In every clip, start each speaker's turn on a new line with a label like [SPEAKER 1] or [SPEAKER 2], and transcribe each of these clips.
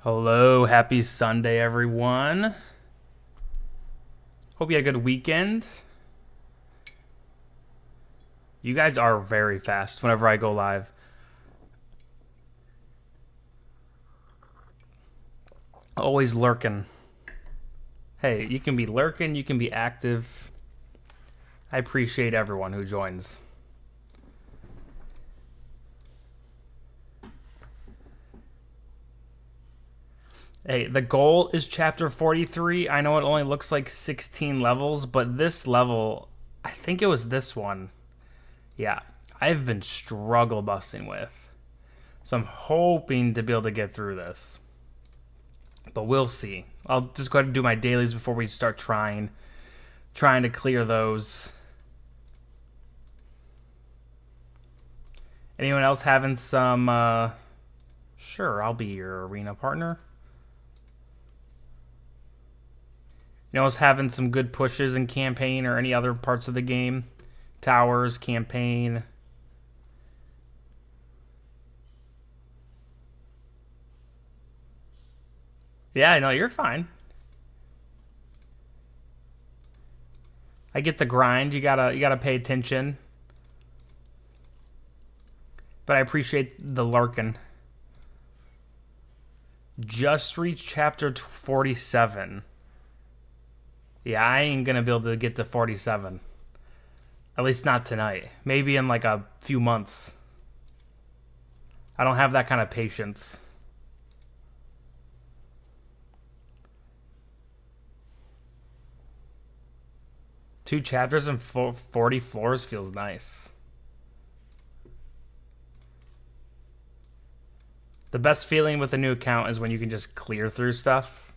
[SPEAKER 1] Hello, happy Sunday, everyone. Hope you had a good weekend. You guys are very fast whenever I go live. Always lurking. Hey, you can be lurking, you can be active. I appreciate everyone who joins. Hey, the goal is chapter 43. I know it only looks like 16 levels, but this level, I think it was this one. Yeah, I've been struggle busting with. So I'm hoping to be able to get through this. But we'll see. I'll just go ahead and do my dailies before we start trying to clear those. Anyone else having some sure, I'll be your arena partner. You know, I was having some good pushes in campaign or any other parts of the game. Towers, campaign. Yeah, I know, you're fine. I get the grind. You gotta pay attention. But I appreciate the lurking. Just reached chapter 47. Yeah, I ain't gonna be able to get to 47. At least not tonight. Maybe in like a few months. I don't have that kind of patience. Two chapters and 40 floors feels nice. The best feeling with a new account is when you can just clear through stuff.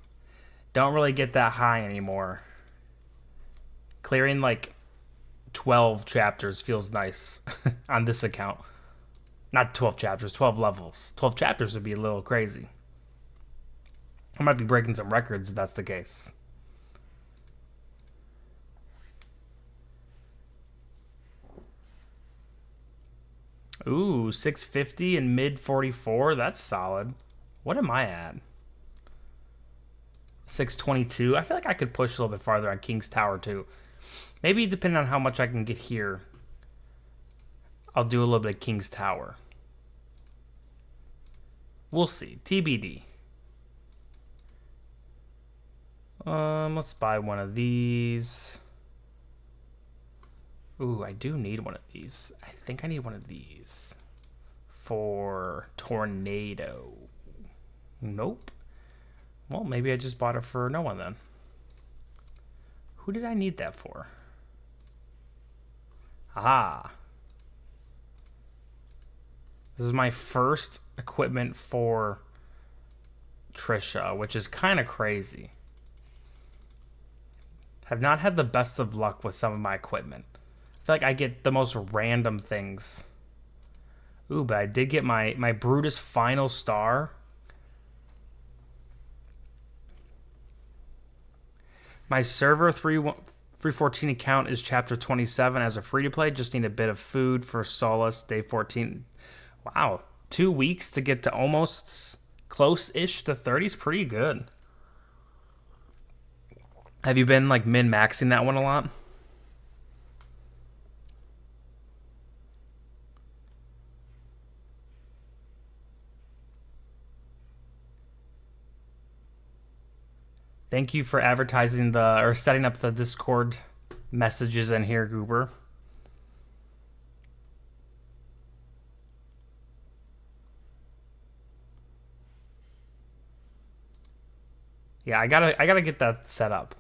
[SPEAKER 1] Don't really get that high anymore. Clearing like 12 chapters feels nice on this account. Not 12 chapters, 12 levels. 12 chapters would be a little crazy. I might be breaking some records if that's the case. Ooh, 650 and mid 44. That's solid. What am I at? 622. I feel like I could push a little bit farther on King's Tower too. Maybe depending on how much I can get here, I'll do a little bit of King's Tower. We'll see. TBD. Let's buy one of these. Ooh, I do need one of these. I think I need one of these for Tornado. Nope. Well, maybe I just bought it for no one then. Who did I need that for? Aha. This is my first equipment for Trisha, which is kind of crazy. Have not had the best of luck with some of my equipment. I feel like I get the most random things. Ooh, but I did get my Brutus final star. My server 314 account is chapter 27 as a free to play. Just need a bit of food for Solace day 14. Wow, 2 weeks to get to almost close-ish to 30 is pretty good. Have you been like min-maxing that one a lot? Thank you for advertising or setting up the Discord messages in here, Goober. Yeah, I gotta get that set up,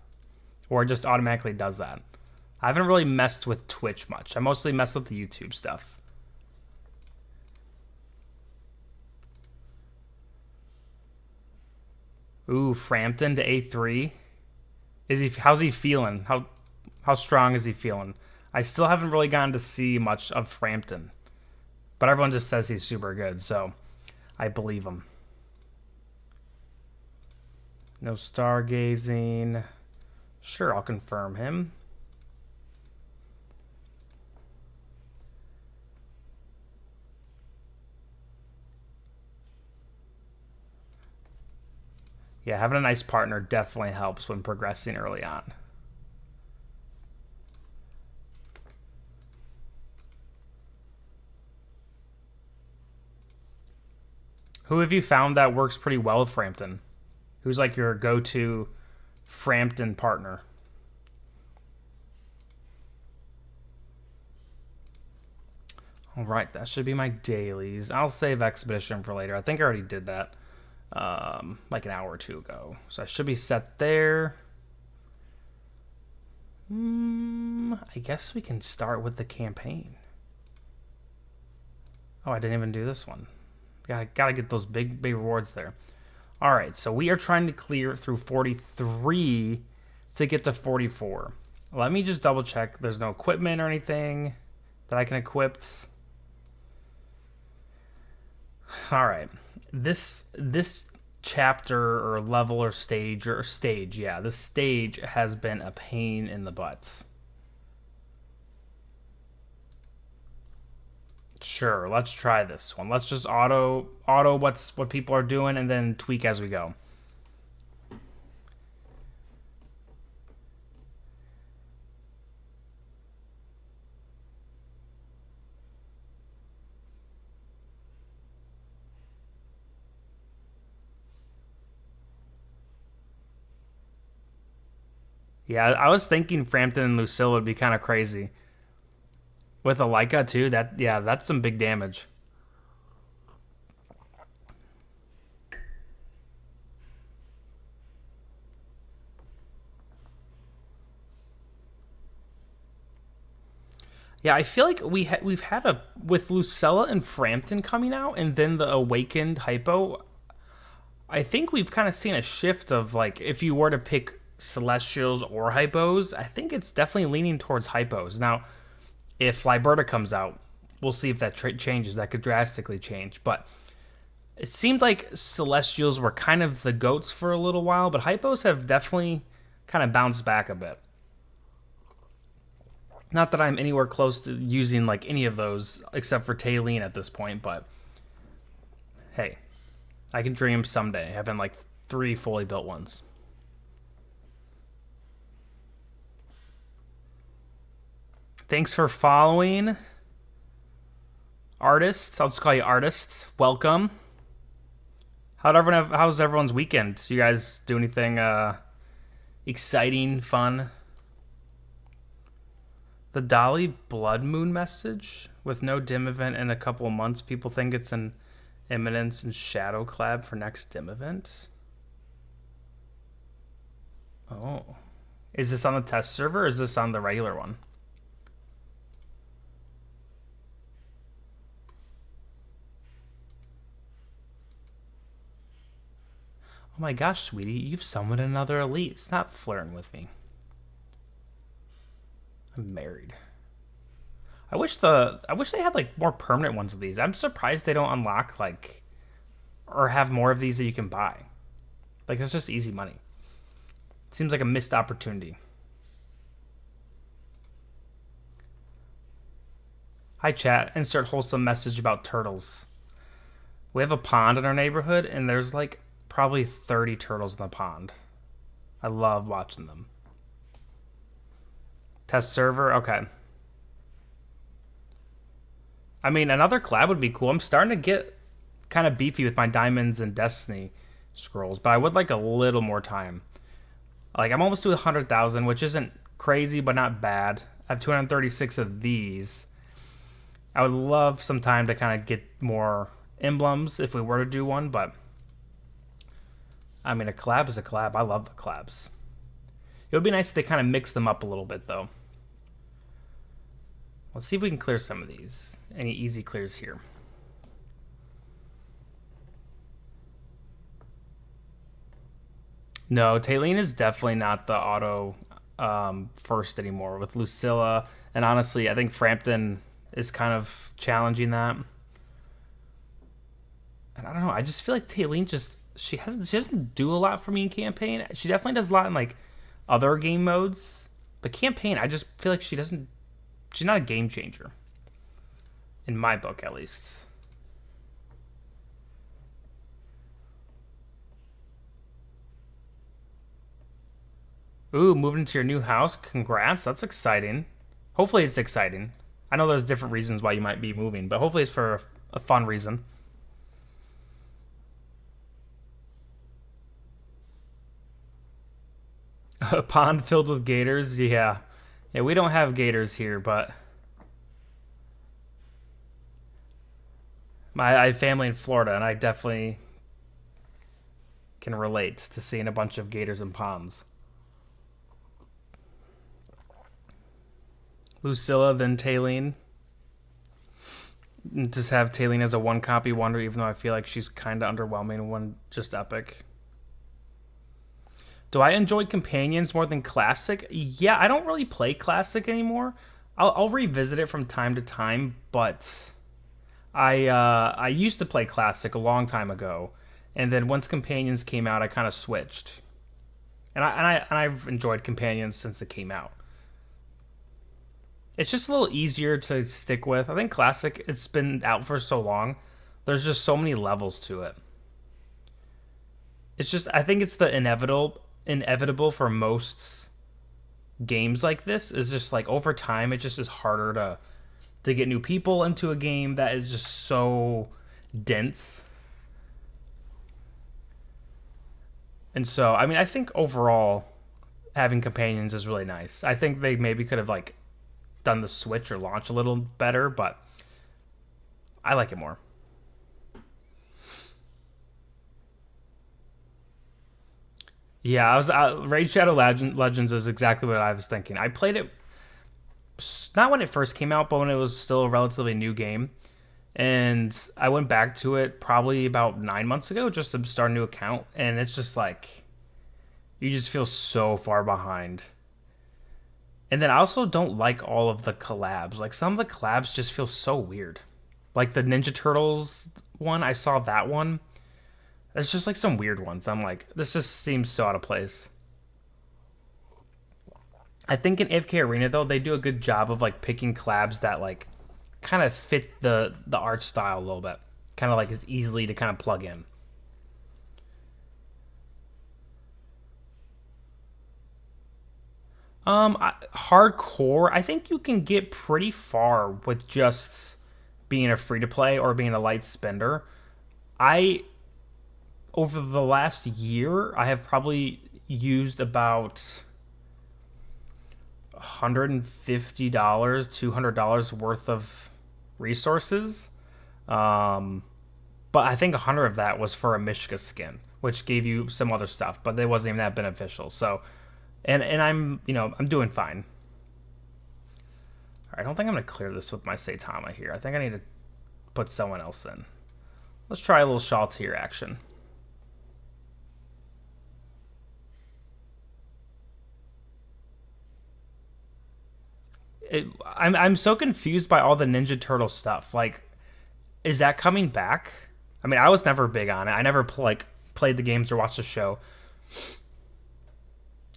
[SPEAKER 1] or it just automatically does that. I haven't really messed with Twitch much. I mostly mess with the YouTube stuff. Ooh, Frampton to A3. How's he feeling? How strong is he feeling? I still haven't really gotten to see much of Frampton, but everyone just says he's super good, so I believe him. No stargazing. Sure, I'll confirm him. Yeah, having a nice partner definitely helps when progressing early on. Who have you found that works pretty well with Frampton? Who's like your go-to Frampton partner? All right, that should be my dailies. I'll save Expedition for later. I think I already did that like an hour or two ago. So I should be set there. I guess we can start with the campaign. Oh, I didn't even do this one. Gotta get those big rewards there. All right, so we are trying to clear through 43 to get to 44. Let me just double check. There's no equipment or anything that I can equip. All right, this chapter or level or stage, yeah, this stage has been a pain in the butt. Sure, let's try this one. Let's just auto what people are doing and then tweak as we go. Yeah, I was thinking Frampton and Lucille would be kind of crazy. With a Leica too, that's some big damage. Yeah, I feel like we've had a with Lucella and Frampton coming out, and then the Awakened Hypo. I think we've kind of seen a shift of like if you were to pick Celestials or Hypos, I think it's definitely leaning towards Hypos. Now, if Liberta comes out, we'll see if that changes. That could drastically change, but it seemed like Celestials were kind of the goats for a little while, but Hypos have definitely kind of bounced back a bit. Not that I'm anywhere close to using like any of those except for Tailene at this point, but hey, I can dream someday having like 3 fully built ones. Thanks for following, artists. I'll just call you artists. Welcome. How's everyone's weekend? You guys do anything exciting, fun? The Dolly Blood Moon message with no dim event in a couple of months. People think it's an Eminence and Shadow collab for next dim event. Oh. Is this on the test server or is this on the regular one? Oh my gosh, sweetie, you've summoned another elite. Stop flirting with me. I'm married. I wish they had like more permanent ones of these. I'm surprised they don't unlock like or have more of these that you can buy. Like that's just easy money. It seems like a missed opportunity. Hi chat, insert wholesome message about turtles. We have a pond in our neighborhood and there's like probably 30 turtles in the pond. I love watching them. Test server? Okay. I mean, another collab would be cool. I'm starting to get kind of beefy with my Diamonds and Destiny scrolls, but I would like a little more time. Like, I'm almost to 100,000, which isn't crazy, but not bad. I have 236 of these. I would love some time to kind of get more emblems if we were to do one, but I mean, a collab is a collab. I love the collabs. It would be nice if they kind of mix them up a little bit, though. Let's see if we can clear some of these. Any easy clears here. No, Tailene is definitely not the auto first anymore with Lucilla. And honestly, I think Frampton is kind of challenging that. And I don't know. I just feel like Tailene she doesn't do a lot for me in campaign. She definitely does a lot in like other game modes, but campaign, I just feel like she's not a game changer. In my book, at least. Ooh, moving into your new house. Congrats. That's exciting. Hopefully it's exciting. I know there's different reasons why you might be moving, but hopefully it's for a fun reason. A pond filled with gators? Yeah. Yeah, we don't have gators here, but I have family in Florida, and I definitely can relate to seeing a bunch of gators in ponds. Lucilla, then Taylene. Just have Taylene as a one copy wonder, even though I feel like she's kind of underwhelming when just epic. Do I enjoy companions more than classic? Yeah, I don't really play classic anymore. I'll revisit it from time to time, but I used to play classic a long time ago, and then once companions came out, I kind of switched, and I've enjoyed companions since it came out. It's just a little easier to stick with. I think classic, it's been out for so long. There's just so many levels to it. It's just I think it's the inevitable for most games like this is just like over time it just is harder to get new people into a game that is just so dense. And so, I mean, I think overall having companions is really nice. I think they maybe could have like done the switch or launch a little better, but I like it more. Yeah, I was Raid Shadow Legends is exactly what I was thinking. I played it not when it first came out, but when it was still a relatively new game. And I went back to it probably about 9 months ago just to start a new account, and it's just like you just feel so far behind. And then I also don't like all of the collabs. Like some of the collabs just feel so weird. Like the Ninja Turtles one, I saw that one. It's just like some weird ones. I'm like, this just seems so out of place. I think in AFK Arena though, they do a good job of like picking collabs that like kind of fit the art style a little bit. Kind of like is easily to kind of plug in. Hardcore, I think you can get pretty far with just being a free to play or being a light spender. I over the last year, I have probably used about $150, $200 worth of resources. Um, but I think 100 of that was for a Mishka skin, which gave you some other stuff, but it wasn't even that beneficial. So, and I'm I'm doing fine. All right, I don't think I'm gonna clear this with my Saitama here. I think I need to put someone else in. Let's try a little Shaltir action. I'm so confused by all the Ninja Turtle stuff. Like, is that coming back? I mean, I was never big on it. I never played the games or watched the show.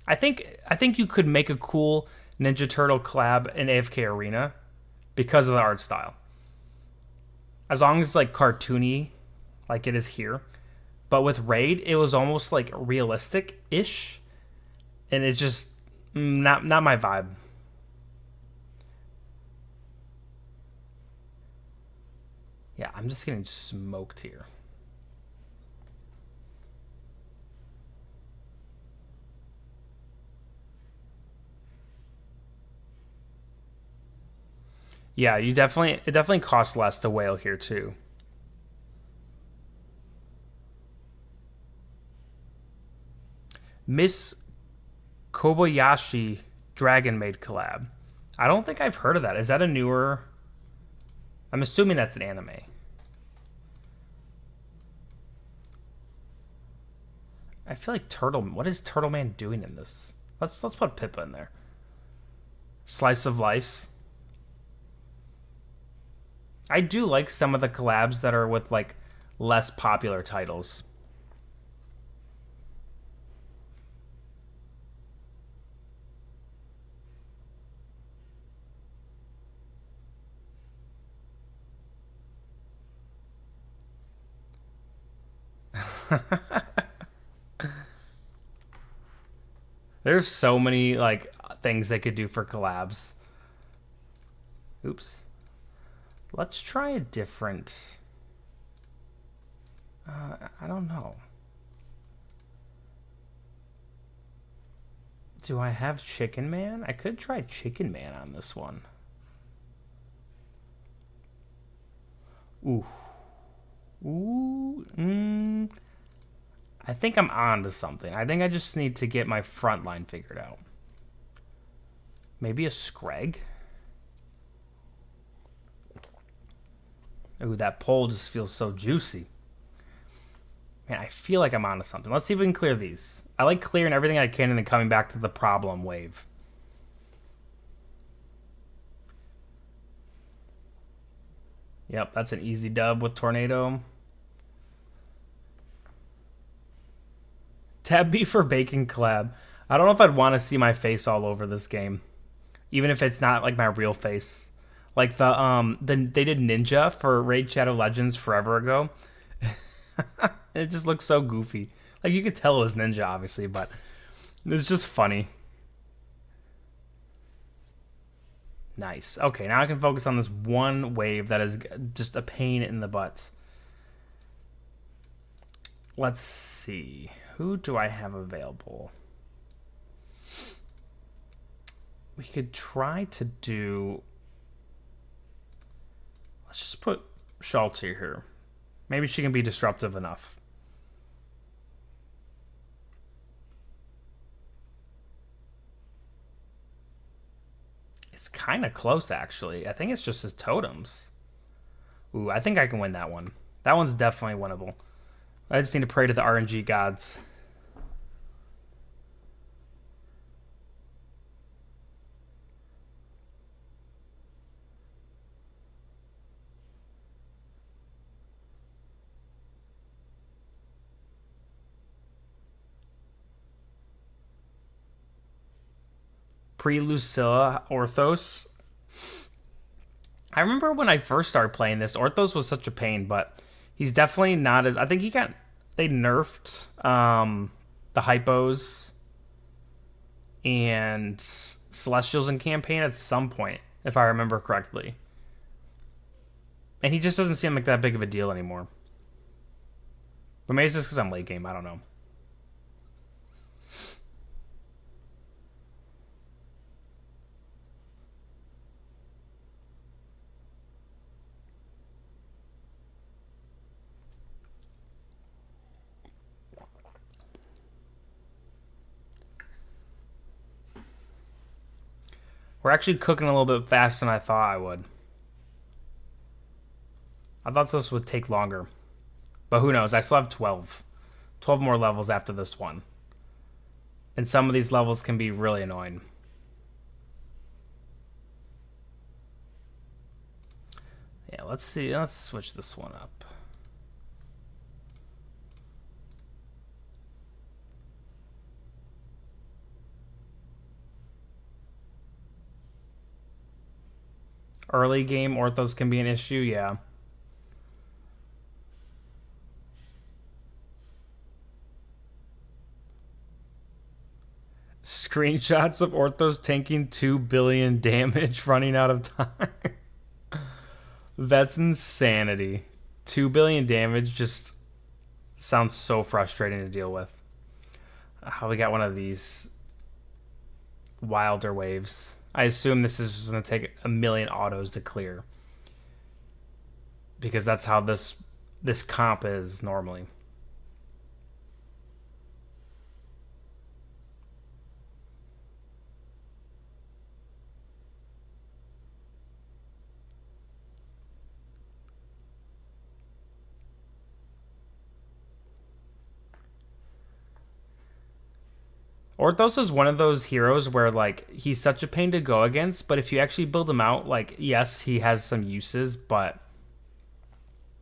[SPEAKER 1] I think you could make a cool Ninja Turtle collab in AFK Arena because of the art style. As long as it's like cartoony, like it is here. But with Raid, it was almost like realistic ish, and it's just not my vibe. Yeah, I'm just getting smoked here. Yeah, you definitely it definitely costs less to whale here too. Miss Kobayashi Dragon Maid collab. I don't think I've heard of that. Is that a newer? I'm assuming that's an anime. I feel like Turtle. What is Turtle Man doing in this? Let's put Pippa in there. Slice of life. I do like some of the collabs that are with like less popular titles. There's so many like things they could do for collabs. Oops. Let's try a different. I don't know. Do I have Chicken Man? I could try Chicken Man on this one. Ooh. Ooh. I think I'm on to something. I think I just need to get my front line figured out. Maybe a Scrag? Ooh, that pole just feels so juicy. Man, I feel like I'm onto something. Let's see if we can clear these. I like clearing everything I can and then coming back to the problem wave. Yep, that's an easy dub with Tornado. Tab B for Bacon Collab. I don't know if I'd want to see my face all over this game. Even if it's not like my real face. Like they did Ninja for Raid Shadow Legends forever ago. It just looks so goofy. Like you could tell it was Ninja obviously, but it's just funny. Nice. Okay, now I can focus on this one wave that is just a pain in the butt. Let's see. Who do I have available? We could try to do... Let's just put Schulte here. Maybe she can be disruptive enough. It's kind of close, actually. I think it's just his totems. Ooh, I think I can win that one. That one's definitely winnable. I just need to pray to the RNG gods. Pre-Lucilla Orthos. I remember when I first started playing this, Orthos was such a pain, but he's definitely not as... I think they nerfed the Hypos and Celestials in campaign at some point, if I remember correctly. And he just doesn't seem like that big of a deal anymore. But maybe it's just because I'm late game, I don't know. We're actually cooking a little bit faster than I thought I would. I thought this would take longer. But who knows? I still have 12. 12 more levels after this one. And some of these levels can be really annoying. Yeah, let's see. Let's switch this one up. Early game Orthos can be an issue, yeah. Screenshots of Orthos tanking 2 billion damage running out of time. That's insanity. 2 billion damage just sounds so frustrating to deal with. We got one of these wilder waves. I assume this is just going to take a million autos to clear. Because that's how this comp is normally. Orthos is one of those heroes where, like, he's such a pain to go against, but if you actually build him out, like, yes, he has some uses, but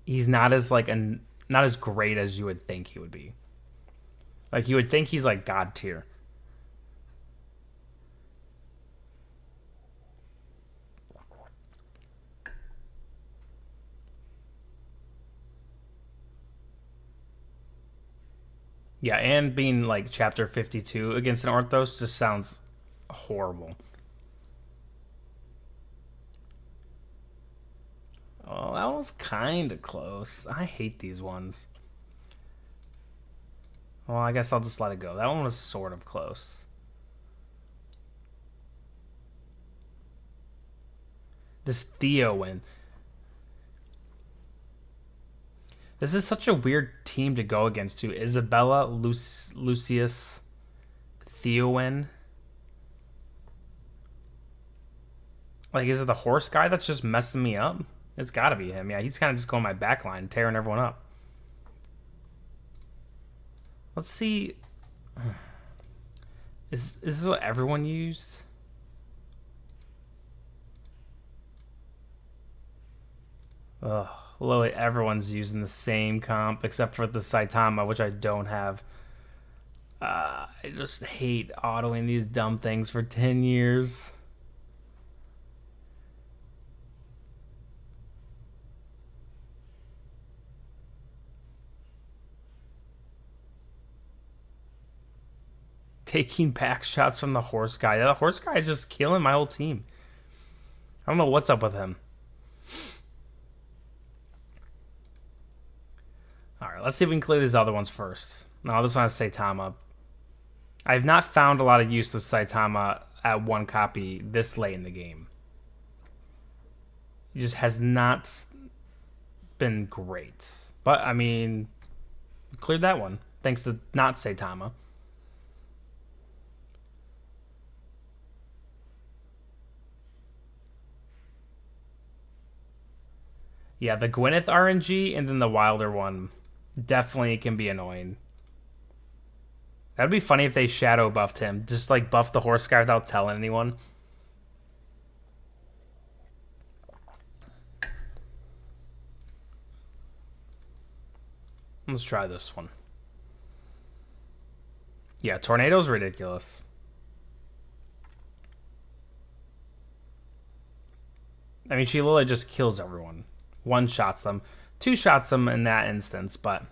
[SPEAKER 1] he's not as, like, not as great as you would think he would be. Like, you would think he's, like, God tier. Yeah, and being like chapter 52 against an Orthos just sounds horrible. Oh, that was kind of close. I hate these ones. Well, I guess I'll just let it go. That one was sort of close. This Theo win. This is such a weird team to go against, too. Isabella, Lucius, Theowen. Like, is it the horse guy that's just messing me up? It's got to be him. Yeah, he's kind of just going my back line, tearing everyone up. Let's see. Is this what everyone used? Ugh, literally everyone's using the same comp except for the Saitama, which I don't have. I just hate autoing these dumb things for 10 years. Taking back shots from the horse guy. The horse guy is just killing my whole team. I don't know what's up with him. Alright, let's see if we can clear these other ones first. No, this one has Saitama. I have not found a lot of use with Saitama at one copy this late in the game. He just has not been great. But, I mean, cleared that one. Thanks to not Saitama. Yeah, the Gwyneth RNG and then the Wilder one definitely can be annoying. That'd be funny if they shadow buffed him. Just like buff the horse guy without telling anyone. Let's try this one. Yeah, Tornado's ridiculous. I mean, she literally just kills everyone. One shots them. Two shots them in that instance, but...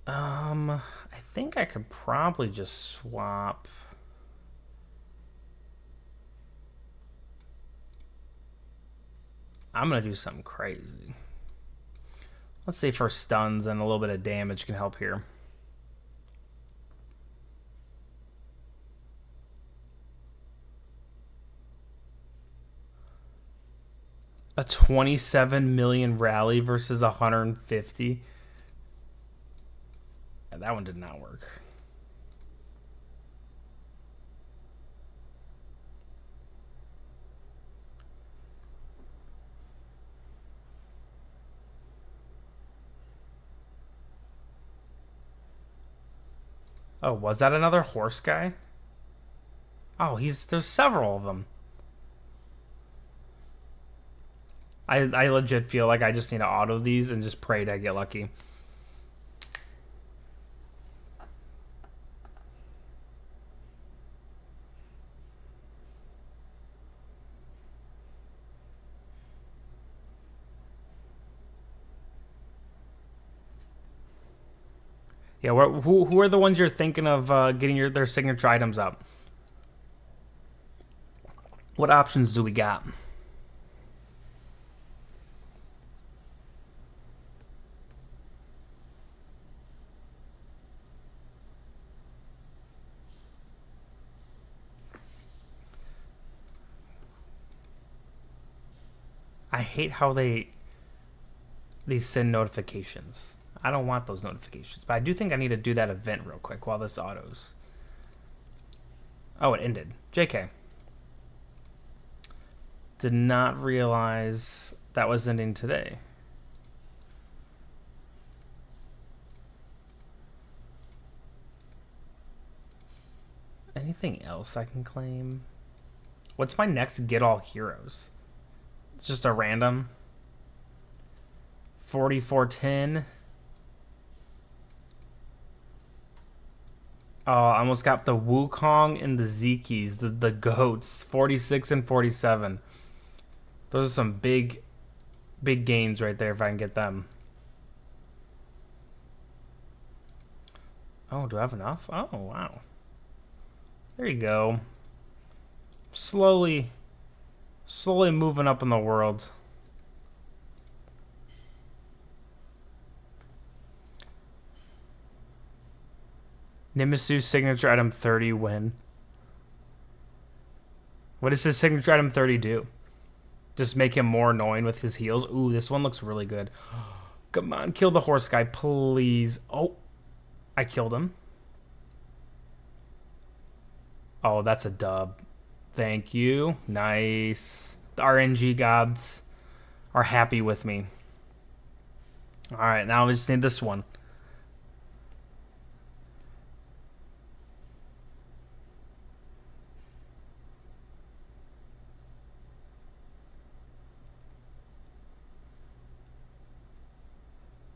[SPEAKER 1] I think I could probably just swap... I'm going to do something crazy. Let's see for stuns and a little bit of damage can help here. A 27 million rally versus 150. Yeah, that one did not work. Oh, was that another horse guy? Oh, there's several of them. I legit feel like I just need to auto these and just pray to get lucky. Yeah, who are the ones you're thinking of getting their signature items up? What options do we got? I hate how they send notifications. I don't want those notifications, but I do think I need to do that event real quick while this autos. Oh, it ended. JK. Did not realize that was ending today. Anything else I can claim? What's my next get all heroes? It's just a random 4410. Oh, I almost got the Wukong and the Zekis, the goats, 46 and 47. Those are some big gains right there if I can get them. Oh, do I have enough? Oh, wow. There you go. Slowly moving up in the world. Nimbus's signature item 30 win. What does his signature item 30 do? Just make him more annoying with his heals? Ooh, this one looks really good. Come on, kill the horse guy, please. Oh, I killed him. Oh, that's a dub. Thank you. Nice. The RNG gods are happy with me. All right, now we just need this one.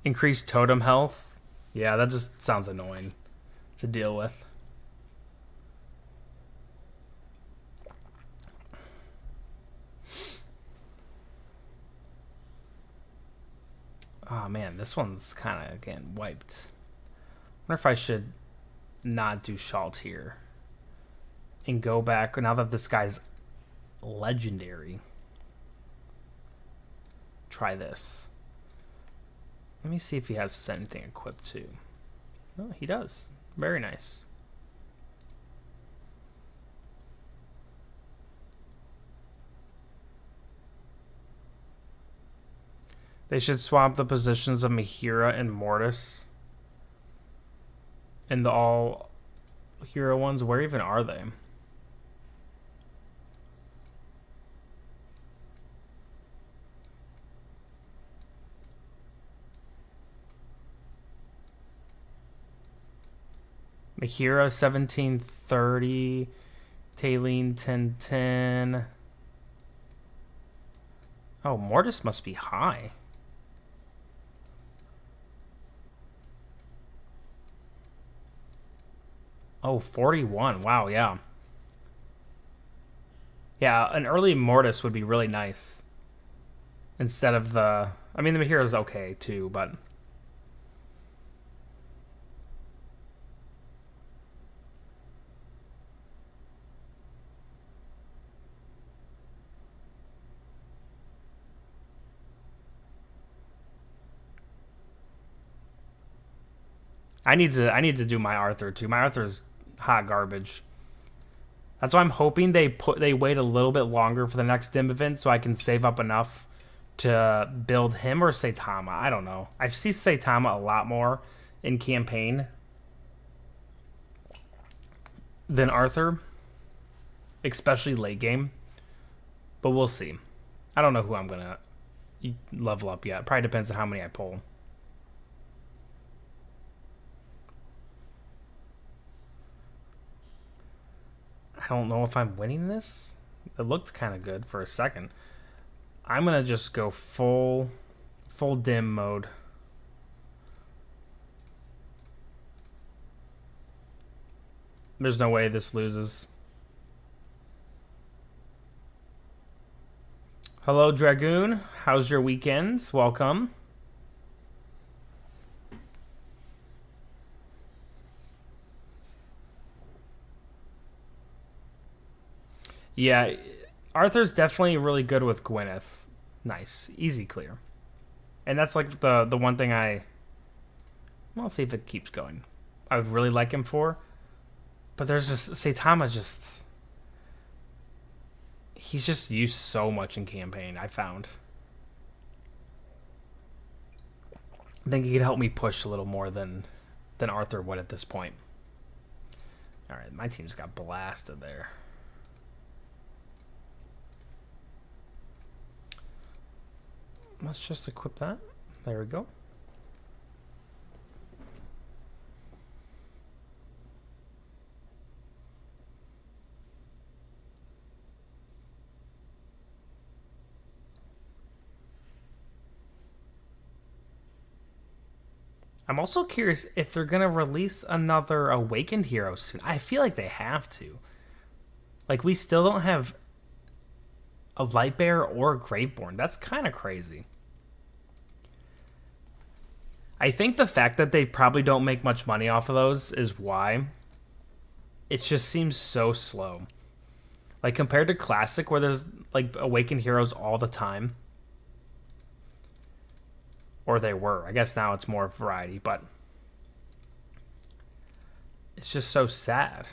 [SPEAKER 1] Increased totem health. Yeah, that just sounds annoying to deal with. Oh man, this one's kind of getting wiped. I wonder if I should not do Shalt here and go back now that this guy's legendary. Try this. Let me see if he has anything equipped too. No, he does. Very nice. They should swap the positions of Mihira and Mortis. And the all hero ones. Where even are they? Mihira 1730, Taylene 1010. Oh, Mortis must be high. Oh, 41. Wow, yeah. Yeah, an early Mortis would be really nice. Instead of the... I mean, the Mihira's okay, too, but... I need to do my Arthur too. My Arthur's hot garbage. That's why I'm hoping they wait a little bit longer for the next dim event so I can save up enough to build him or Saitama. I don't know. I've seen Saitama a lot more in campaign than Arthur, especially late game. But we'll see. I don't know who I'm gonna level up yet. Probably depends on how many I pull. I don't know if I'm winning this. It looked kind of good for a second. I'm gonna just go full dim mode. There's no way this loses. Hello, Dragoon. How's your weekend? Welcome. Yeah, Arthur's definitely really good with Gwyneth. Nice. Easy clear. And that's like the one thing I'll see if it keeps going. I would really like him for. But there's just... Saitama just... He's just used so much in campaign, I found. I think he could help me push a little more than Arthur would at this point. Alright, my team's got blasted there. Let's just equip that. There we go. I'm also curious if they're going to release another Awakened hero soon. I feel like they have to. Like, we still don't have a Lightbearer or a Graveborn. That's kind of crazy. I think the fact that they probably don't make much money off of those is why. It just seems so slow. Like compared to Classic, where there's like Awakened Heroes all the time. Or they were. I guess now it's more variety, but it's just so sad.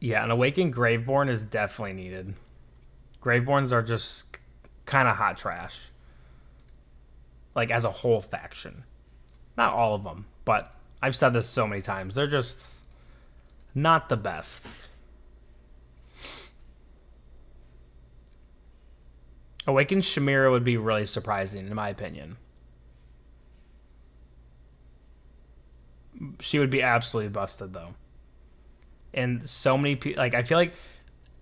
[SPEAKER 1] Yeah, an Awakened Graveborn is definitely needed. Graveborns are just kind of hot trash. Like as a whole faction. Not all of them, but I've said this so many times. They're just not the best. Awakened Shamira would be really surprising, in my opinion. She would be absolutely busted, though. And so many people, like, I feel like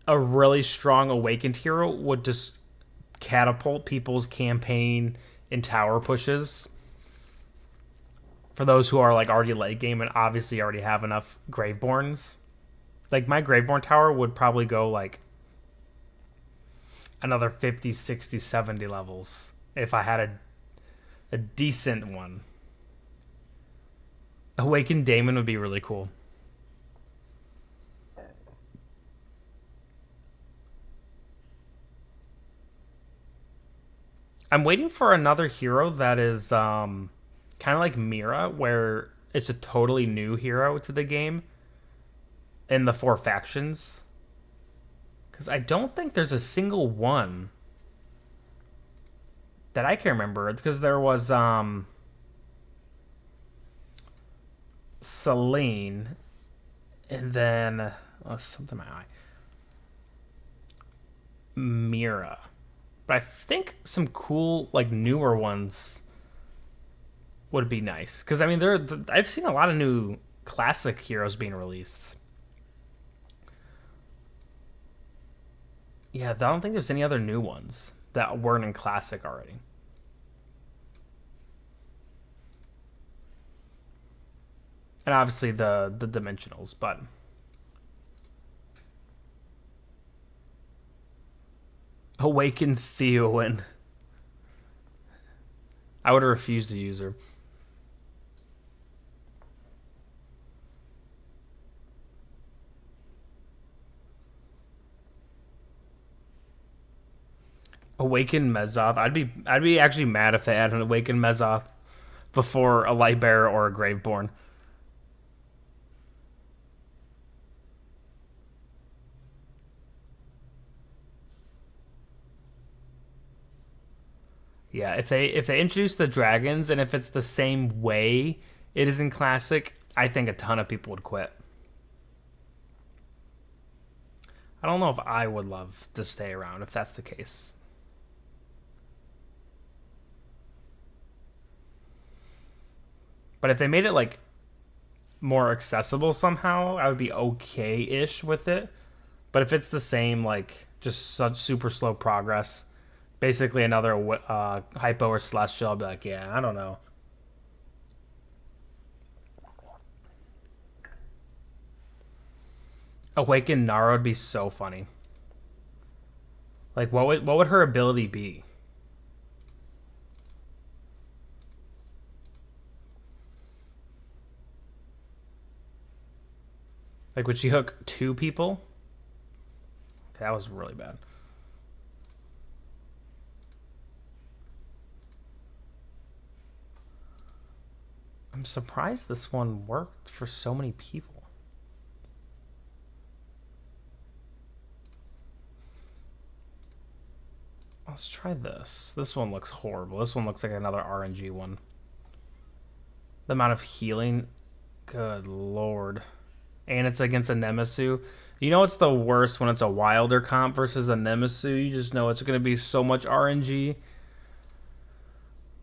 [SPEAKER 1] a really strong Awakened hero would just catapult people's campaign and tower pushes. For those who are, like, already late game and obviously already have enough Graveborns. Like, my Graveborn tower would probably go, like, another 50, 60, 70 levels if I had a decent one. Awakened Daemon would be really cool. I'm waiting for another hero that is kind of like Mira, where it's a totally new hero to the game in the four factions. Because I don't think there's a single one that I can remember. Because there was Selene, and then something in my eye. Mira. But I think some cool, like, newer ones would be nice. Because, I mean, I've seen a lot of new classic heroes being released. Yeah, I don't think there's any other new ones that weren't in classic already. And obviously the dimensionals, but Awakened Theowen. I would have refused to use her. Awakened Mezoth. I'd be actually mad if they added an Awakened Mezoth before a Lightbearer or a Graveborn. Yeah, if they introduce the dragons and if it's the same way it is in classic, I think a ton of people would quit. I don't know if I would love to stay around if that's the case. But if they made it like more accessible somehow, I would be okay-ish with it. But if it's the same, like just such super slow progress, basically another hypo or celestial, I'll be like, yeah, I don't know. Awakened Nara would be so funny. Like, what would her ability be? Like, would she hook two people? Okay, that was really bad. I'm surprised this one worked for so many people. Let's try this. This one looks horrible. This one looks like another RNG one. The amount of healing. Good lord. And it's against a Nemesu. You know it's the worst when it's a Wilder comp versus a Nemesu. You just know it's going to be so much RNG.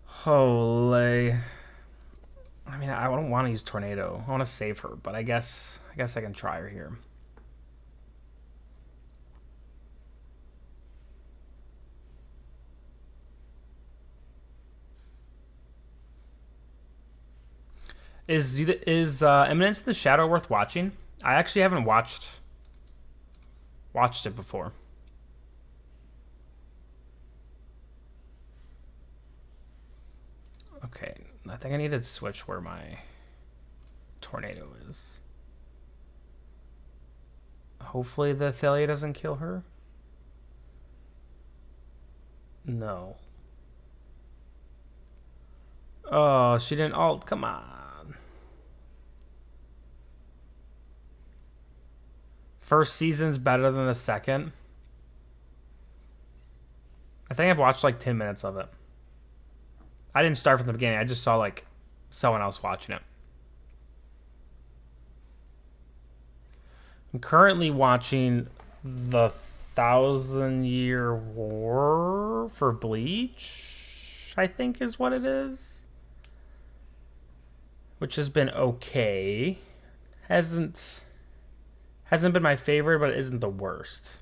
[SPEAKER 1] Holy. I mean, I don't want to use Tornado. I want to save her, but I guess I can try her here. Is Eminence the Shadow worth watching? I actually haven't watched it before. Okay, I think I need to switch where my tornado is. Hopefully the Thalia doesn't kill her. No. Oh, she didn't ult. Come on. First season's better than the second. I think I've watched like 10 minutes of it. I didn't start from the beginning. I just saw like someone else watching it. I'm currently watching the 1,000-Year War for Bleach, I think is what it is. Which has been okay. Hasn't been my favorite, but it isn't the worst.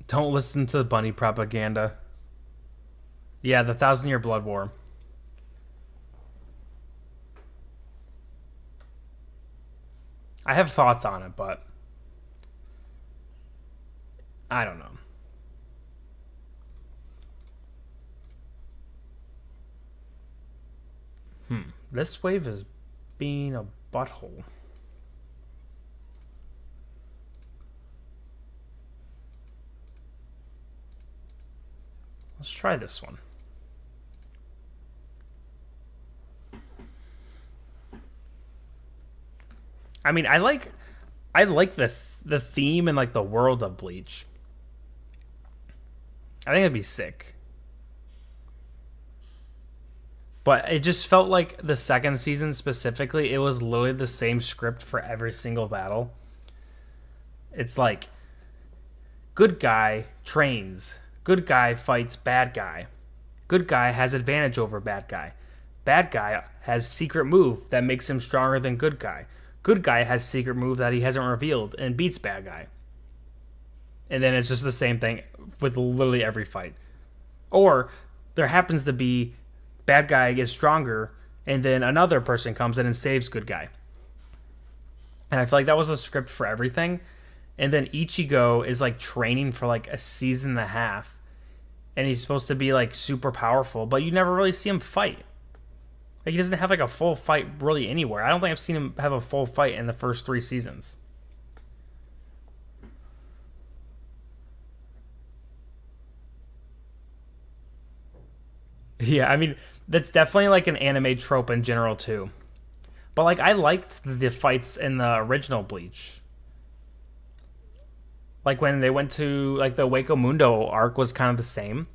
[SPEAKER 1] Don't listen to the bunny propaganda. Yeah, the 1,000-Year Blood War. I have thoughts on it, but I don't know. This wave is being a butthole. Let's try this one. I mean, I like the theme and like the world of Bleach. I think it'd be sick. But it just felt like the second season specifically, it was literally the same script for every single battle. It's like good guy trains, good guy fights bad guy. Good guy has advantage over bad guy. Bad guy has secret move that makes him stronger than good guy. Good guy has secret move that he hasn't revealed and beats bad guy. And then it's just the same thing with literally every fight. Or there happens to be bad guy gets stronger and then another person comes in and saves good guy. And I feel like that was a script for everything. And then Ichigo is like training for like a season and a half. And he's supposed to be like super powerful, but you never really see him fight. Like he doesn't have like a full fight really anywhere. I don't think I've seen him have a full fight in the first 3 seasons. Yeah, I mean, that's definitely like an anime trope in general too. But like I liked the fights in the original Bleach. Like when they went to like the Hueco Mundo arc was kind of the same.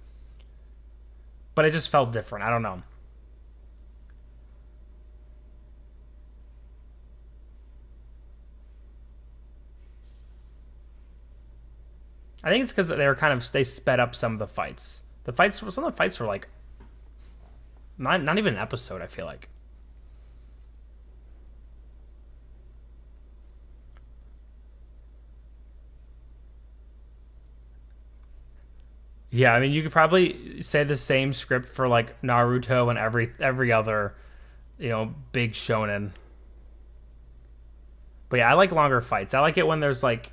[SPEAKER 1] But it just felt different. I don't know. I think it's because they were they sped up some of the fights. Some of the fights were like not even an episode. I feel like. Yeah, I mean, you could probably say the same script for like Naruto and every other, big shonen. But yeah, I like longer fights. I like it when there's like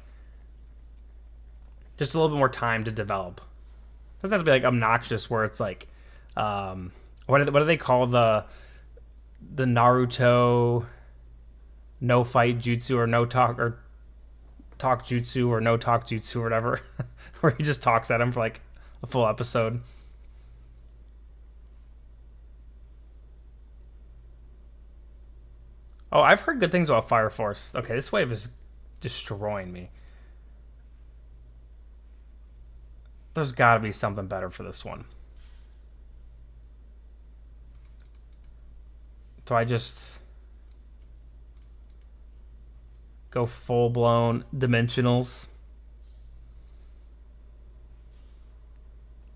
[SPEAKER 1] just a little bit more time to develop. It doesn't have to be like obnoxious where it's like, what do they call the Naruto no fight jutsu or no talk or talk jutsu or no talk jutsu or whatever, where he just talks at him for like a full episode. Oh, I've heard good things about Fire Force. Okay, this wave is destroying me. There's got to be something better for this one. Do I just go full-blown dimensionals?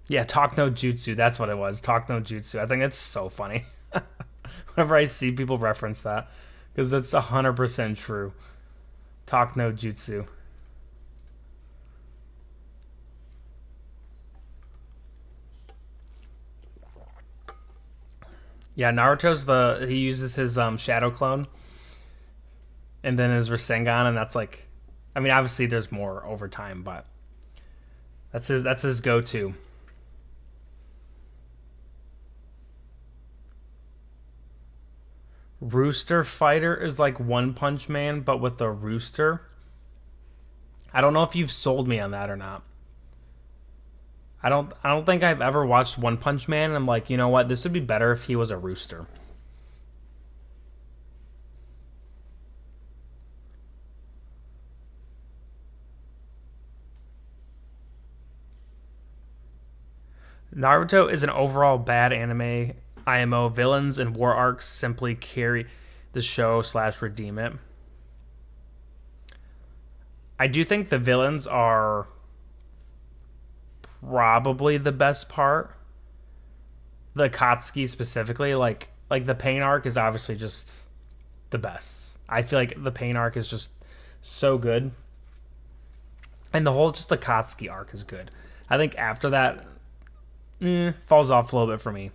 [SPEAKER 1] Yeah, Talk No Jutsu. That's what it was. Talk No Jutsu. I think it's so funny. Whenever I see people reference that. Because it's 100% true. Talk No Jutsu. Yeah, Naruto's he uses his shadow clone. and then his Rasengan, and that's like, I mean, obviously there's more over time, but that's his go-to. Rooster Fighter is like One Punch Man, but with a rooster. I don't know if you've sold me on that or not. I don't think I've ever watched One Punch Man and I'm like, you know what, this would be better if he was a rooster. Naruto is an overall bad anime. IMO villains and war arcs simply carry the show slash redeem it. I do think the villains are probably the best part. The Akatsuki specifically, like the Pain arc is obviously just the best. I feel like the Pain arc is just so good, and the whole just the Akatsuki arc is good. I think after that, falls off a little bit for me.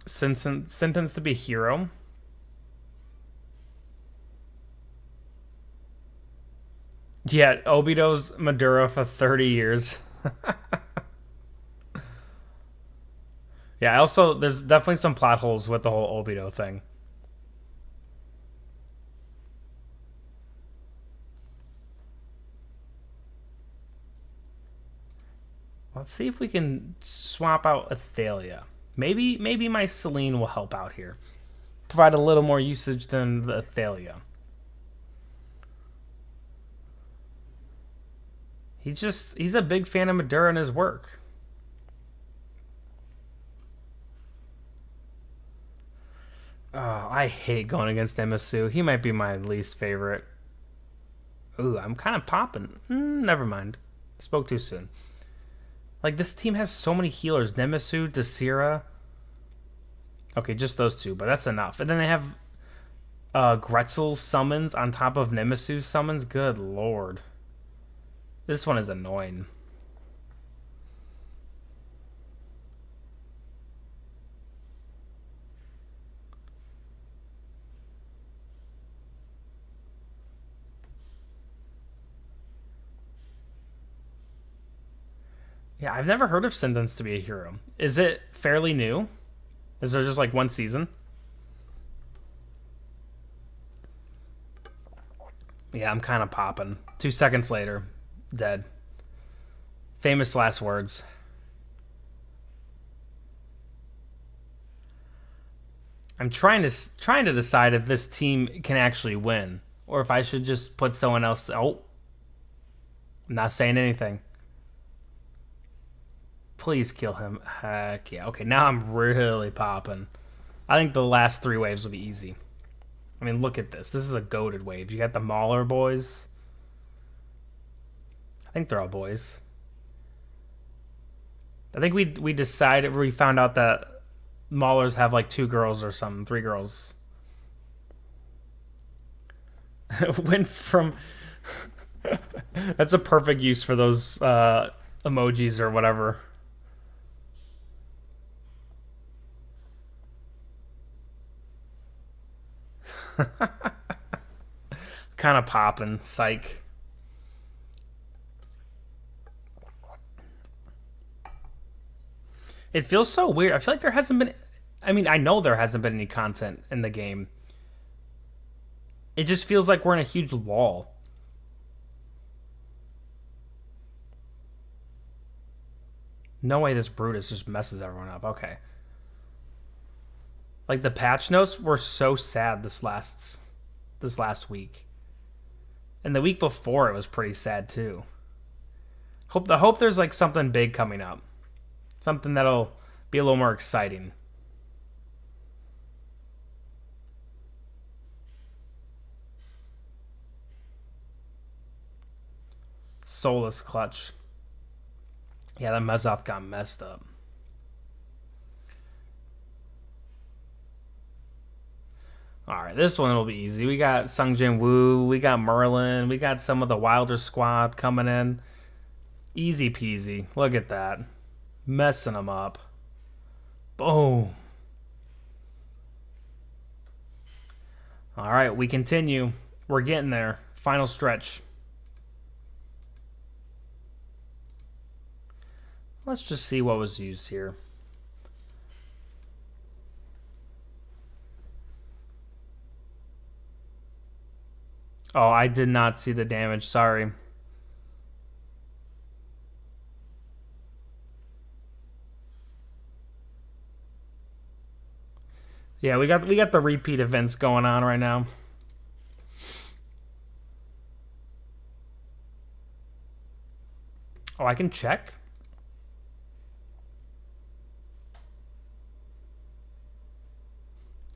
[SPEAKER 1] Sentence to be a hero. Yeah, Obito's Madura for 30 years. Yeah, I also there's definitely some plot holes with the whole Obito thing. Let's see if we can swap out Athalia. Maybe my Celine will help out here. Provide a little more usage than the Athalia. He's a big fan of Madura and his work. Oh, I hate going against Emisu. He might be my least favorite. Ooh, I'm kind of popping. Never mind. Spoke too soon. Like, this team has so many healers. Nemesu, Desira. Okay, just those two, but that's enough. And then they have Gretzel's summons on top of Nemesu's summons. Good lord. This one is annoying. Yeah, I've never heard of Sentence to be a Hero. Is it fairly new? Is there just like one season? Yeah, I'm kind of popping. 2 seconds later, dead. Famous last words. I'm trying to decide if this team can actually win, or if I should just put someone else. Oh, I'm not saying anything. Please kill him. Heck yeah. Okay, now I'm really popping. I think the last 3 waves will be easy. I mean, look at this. This is a goated wave. You got the Mauler boys. I think they're all boys. I think we decided, we found out that Maulers have like 2 girls or something, 3 girls. Went from... That's a perfect use for those emojis or whatever. Kind of popping, psych. It feels so weird. I feel like there hasn't been. I mean, I know there hasn't been any content in the game. It just feels like we're in a huge lull. No way this Brutus just messes everyone up. Okay. Like the patch notes were so sad this last week. And the week before it was pretty sad too. Hope there's like something big coming up. Something that'll be a little more exciting. Soulless clutch. Yeah, that Mezoth got messed up. Alright, this one will be easy. We got Sung Jin Woo, we got Merlin, we got some of the Wilder squad coming in. Easy peasy. Look at that. Messing them up. Boom. All right, we continue. We're getting there. Final stretch. Let's just see what was used here. Oh, I did not see the damage. Sorry. Yeah, we got the repeat events going on right now. Oh, I can check?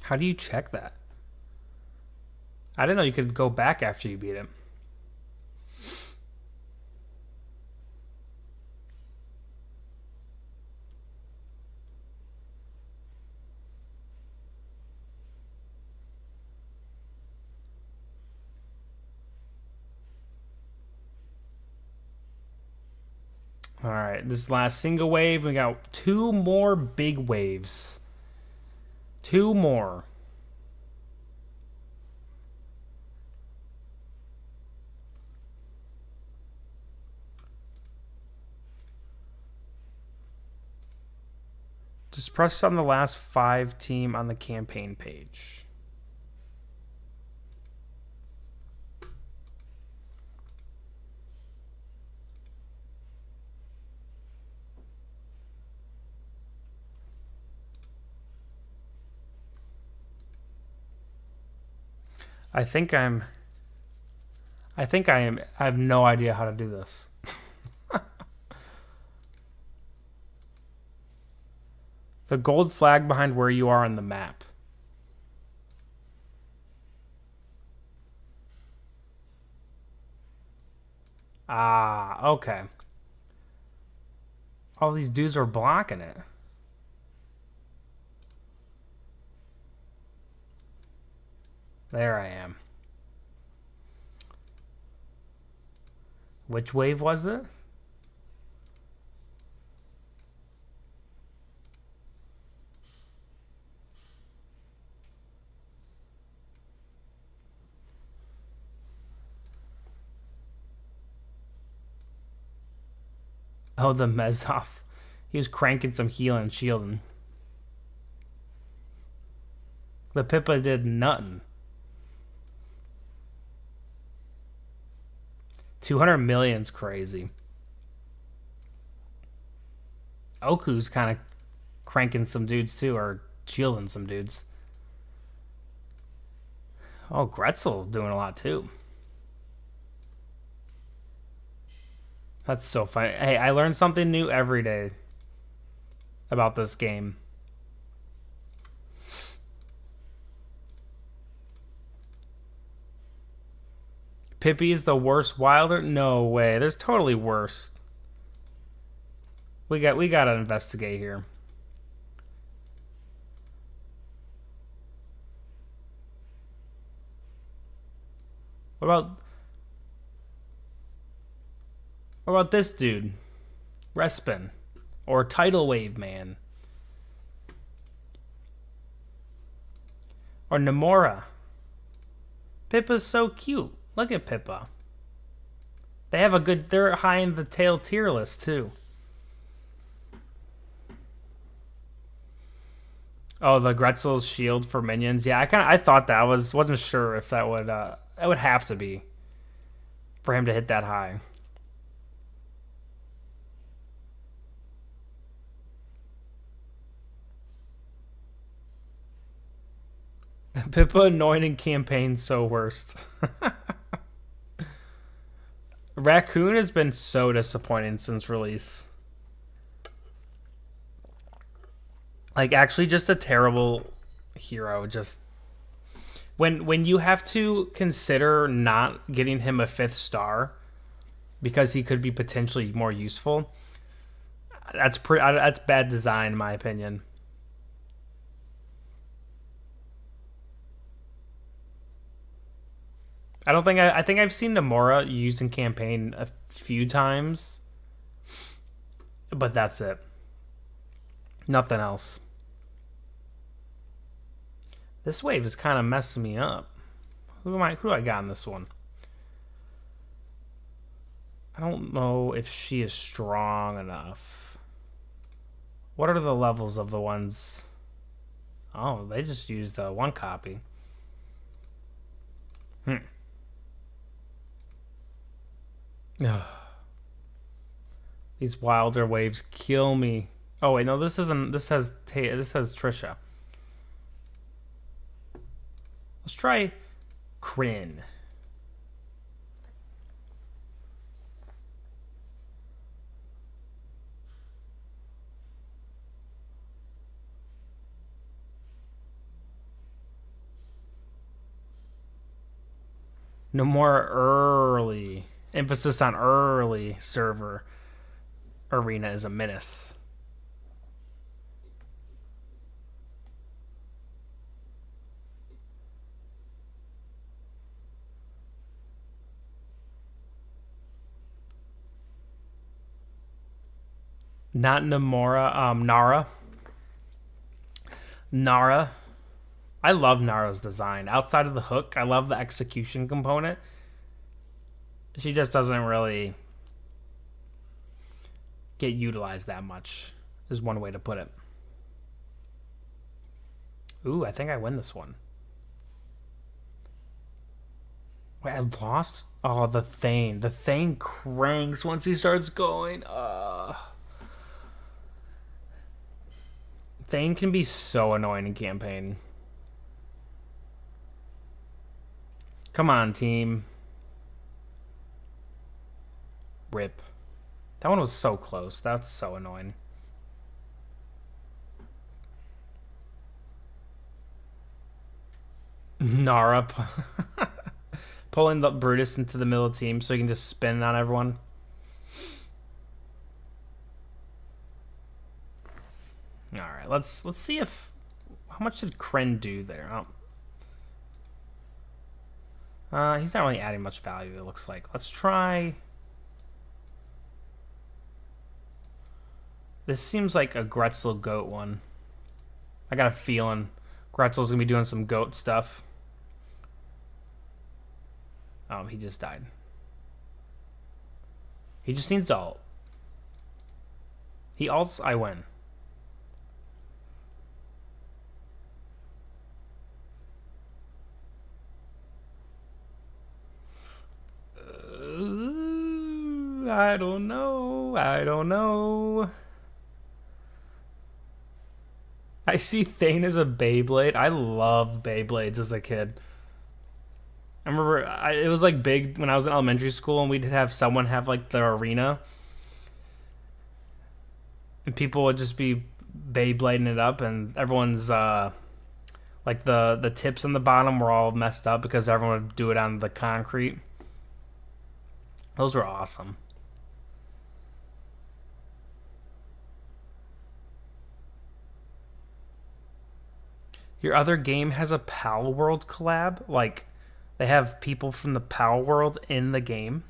[SPEAKER 1] How do you check that? I didn't know you could go back after you beat him. All right, this last single wave, we got 2 more big waves. 2 more. Just press on the last 5 team on the campaign page. I have no idea how to do this. The gold flag behind where you are on the map. Ah, okay. All these dudes are blocking it. There I am. Which wave was it? Oh, the Mezov. He was cranking some healing and shielding. The Pippa did nothing. 200 million's crazy. Oku's kind of cranking some dudes too, or shielding some dudes. Oh, Gretzel doing a lot too. That's so funny. Hey, I learned something new every day about this game. Pippi is the worst wilder? No way. There's totally worse. We gotta investigate here. What about this dude? Respin. Or Tidal Wave Man. Or Namora. Pippa's so cute. Look at Pippa. They're high in the tail tier list too. Oh, the Gretzel's shield for minions. Yeah, I thought that wasn't sure if that would have to be for him to hit that high. Pippa annoying in campaign so worst. Raccoon has been so disappointing since release. Like, actually just a terrible hero. Just when you have to consider not getting him a 5th star because he could be potentially more useful, that's bad design in my opinion. I think I've seen Namora used in campaign a few times, but that's it. Nothing else. This wave is kind of messing me up. Who do I got in this one? I don't know if she is strong enough. What are the levels of the ones? Oh, they just used one copy. These wilder waves kill me. Oh wait, no, this isn't. This has Trisha. Let's try Kryn. No more early. Emphasis on early server. Arena is a menace. Not Namora, Nara. Nara. I love Nara's design. Outside of the hook, I love the execution component. She just doesn't really get utilized that much, is one way to put it. Ooh, I think I win this one. Wait, I lost? Oh, the Thane. The Thane cranks once he starts going. Thane can be so annoying in campaign. Come on, team. Rip. That one was so close. That's so annoying. Nara pulling the Brutus into the middle of the team so he can just spin on everyone. All right, let's see if how much did Kryn do there. He's not really adding much value. It looks like. Let's try. This seems like a Gretzel goat one. I got a feeling Gretzel's gonna be doing some goat stuff. Oh, he just died. He just needs ult. He ults, I win. I don't know. I don't know. I see Thane as a Beyblade. I loved Beyblades as a kid. I remember it was like big when I was in elementary school, and we'd have someone have like the arena, and people would just be Beyblading it up, and everyone's like the tips on the bottom were all messed up because everyone would do it on the concrete. Those were awesome. Your other game has a Pal World collab? Like, they have people from the Pal World in the game?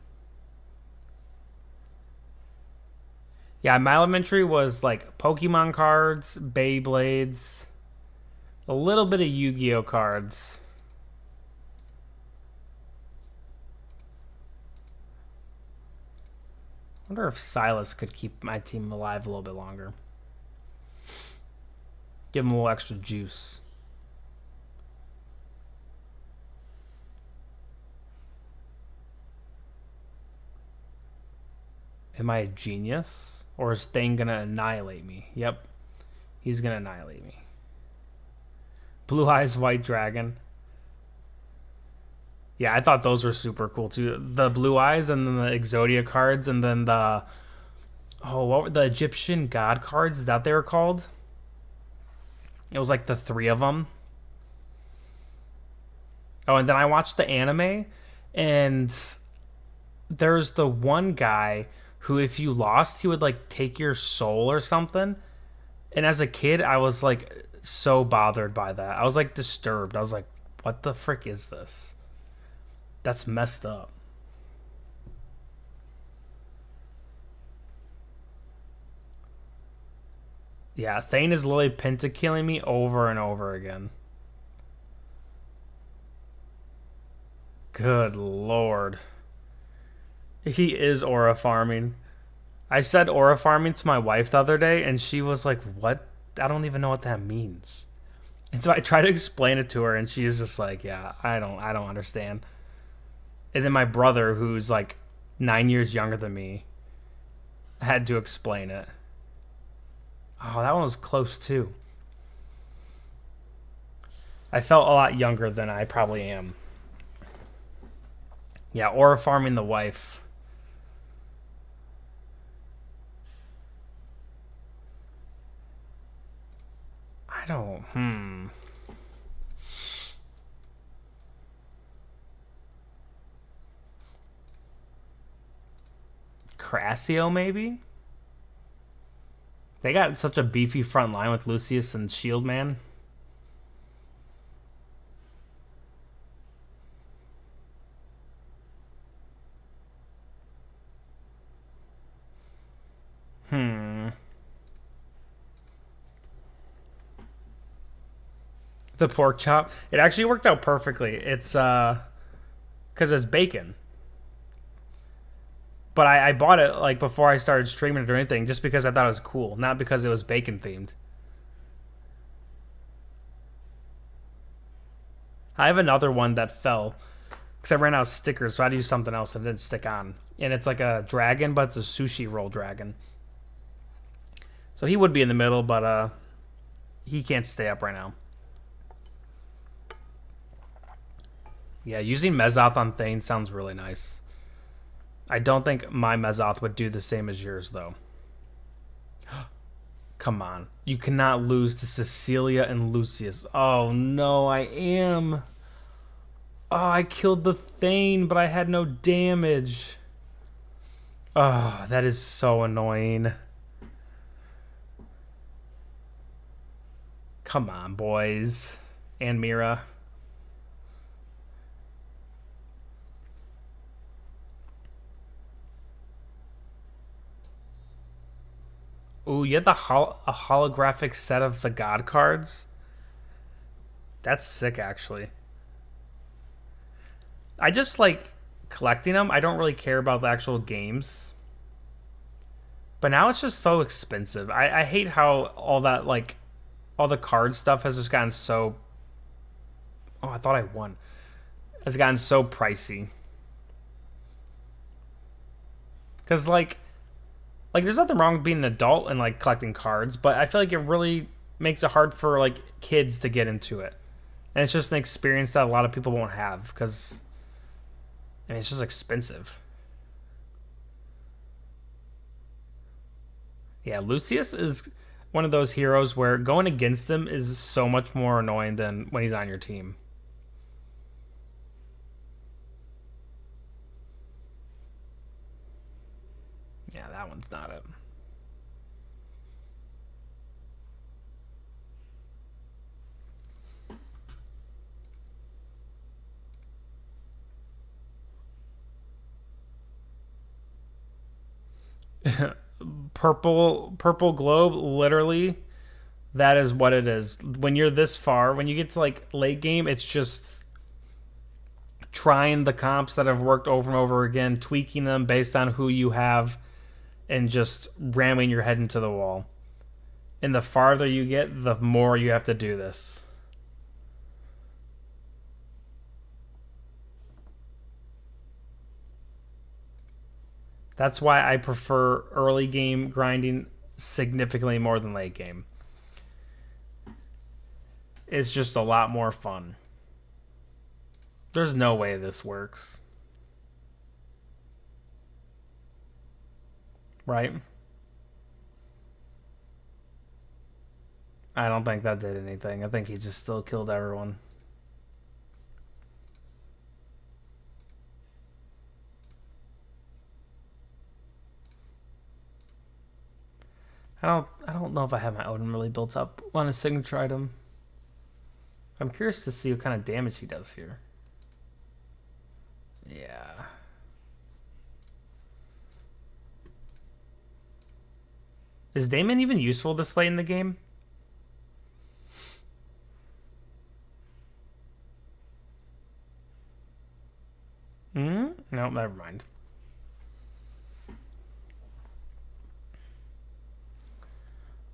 [SPEAKER 1] Yeah, my elementary was like Pokemon cards, Beyblades, a little bit of Yu-Gi-Oh cards. I wonder if Silas could keep my team alive a little bit longer. Give him a little extra juice. Am I a genius? Or is Thane gonna annihilate me? Yep. He's gonna annihilate me. Blue Eyes White Dragon. Yeah, I thought those were super cool too. The Blue Eyes and then the Exodia cards and then the what were the Egyptian god cards? Is that what they were called? It was like the 3 of them. Oh, and then I watched the anime, and there's the one guy who, if you lost, he would like take your soul or something. And as a kid, I was like so bothered by that. I was like disturbed. I was like, what the frick is this? That's messed up. Yeah, Thane is literally pentakilling me over and over again. Good lord. He is aura farming. I said aura farming to my wife the other day, and she was like, "What? I don't even know what that means." And so I tried to explain it to her, and she was just like, "Yeah, I don't understand." And then my brother, who's like 9 years younger than me, had to explain it. Oh, that one was close too. I felt a lot younger than I probably am. Yeah, aura farming the wife. I don't. Crassio, maybe? They got such a beefy front line with Lucius and Shield Man. The pork chop. It actually worked out perfectly. It's because it's bacon. But I bought it like before I started streaming it or anything, just because I thought it was cool, not because it was bacon themed. I have another one that fell because I ran out of stickers, so I had to use something else that didn't stick on. And it's like a dragon, but it's a sushi roll dragon. So he would be in the middle, but he can't stay up right now. Yeah, using Mezoth on Thane sounds really nice. I don't think my Mezoth would do the same as yours, though. Come on. You cannot lose to Cecilia and Lucius. Oh, no, I am. Oh, I killed the Thane, but I had no damage. Oh, that is so annoying. Come on, boys. And Mira. Ooh, you had a holographic set of the God cards? That's sick, actually. I just like collecting them. I don't really care about the actual games. But now it's just so expensive. I hate how all that, like, all the card stuff has just gotten so. Oh, I thought I won. Has gotten so pricey. Because, like there's nothing wrong with being an adult and like collecting cards, but I feel like it really makes it hard for like kids to get into it, and it's just an experience that a lot of people won't have because I mean it's just expensive. Yeah, Lucius is one of those heroes where going against him is so much more annoying than when he's on your team. Yeah, that one's not it. Purple globe, literally, that is what it is. When you're this far, when you get to like late game, it's just trying the comps that have worked over and over again, tweaking them based on who you have, and just ramming your head into the wall. And the farther you get, the more you have to do this. That's why I prefer early game grinding significantly more than late game. It's just a lot more fun. There's no way this works. Right? I don't think that did anything. I think he just still killed everyone. I don't know if I have my Odin really built up on a signature item. I'm curious to see what kind of damage he does here. Yeah. Is Damon even useful this late in the game? No, never mind.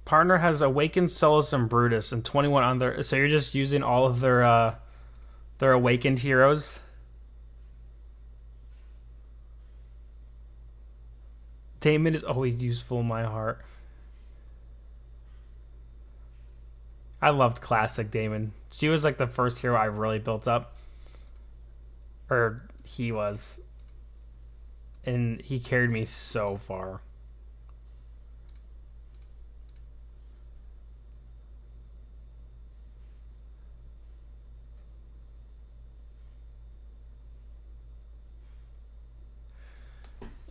[SPEAKER 1] Partner has Awakened, Solus, and Brutus, and 21 on their. So you're just using all of their Awakened heroes. Damon is always useful in my heart. I loved classic Damon. She was like the first hero I really built up. Or he was. And he carried me so far.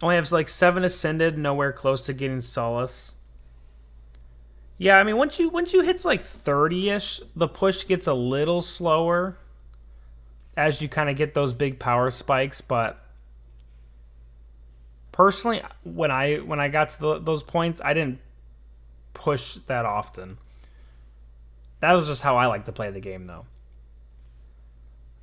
[SPEAKER 1] Only has like 7 ascended, nowhere close to getting Solace. Yeah, I mean once you hits like 30ish, the push gets a little slower as you kind of get those big power spikes, but personally when I got to those points, I didn't push that often. That was just how I like to play the game though.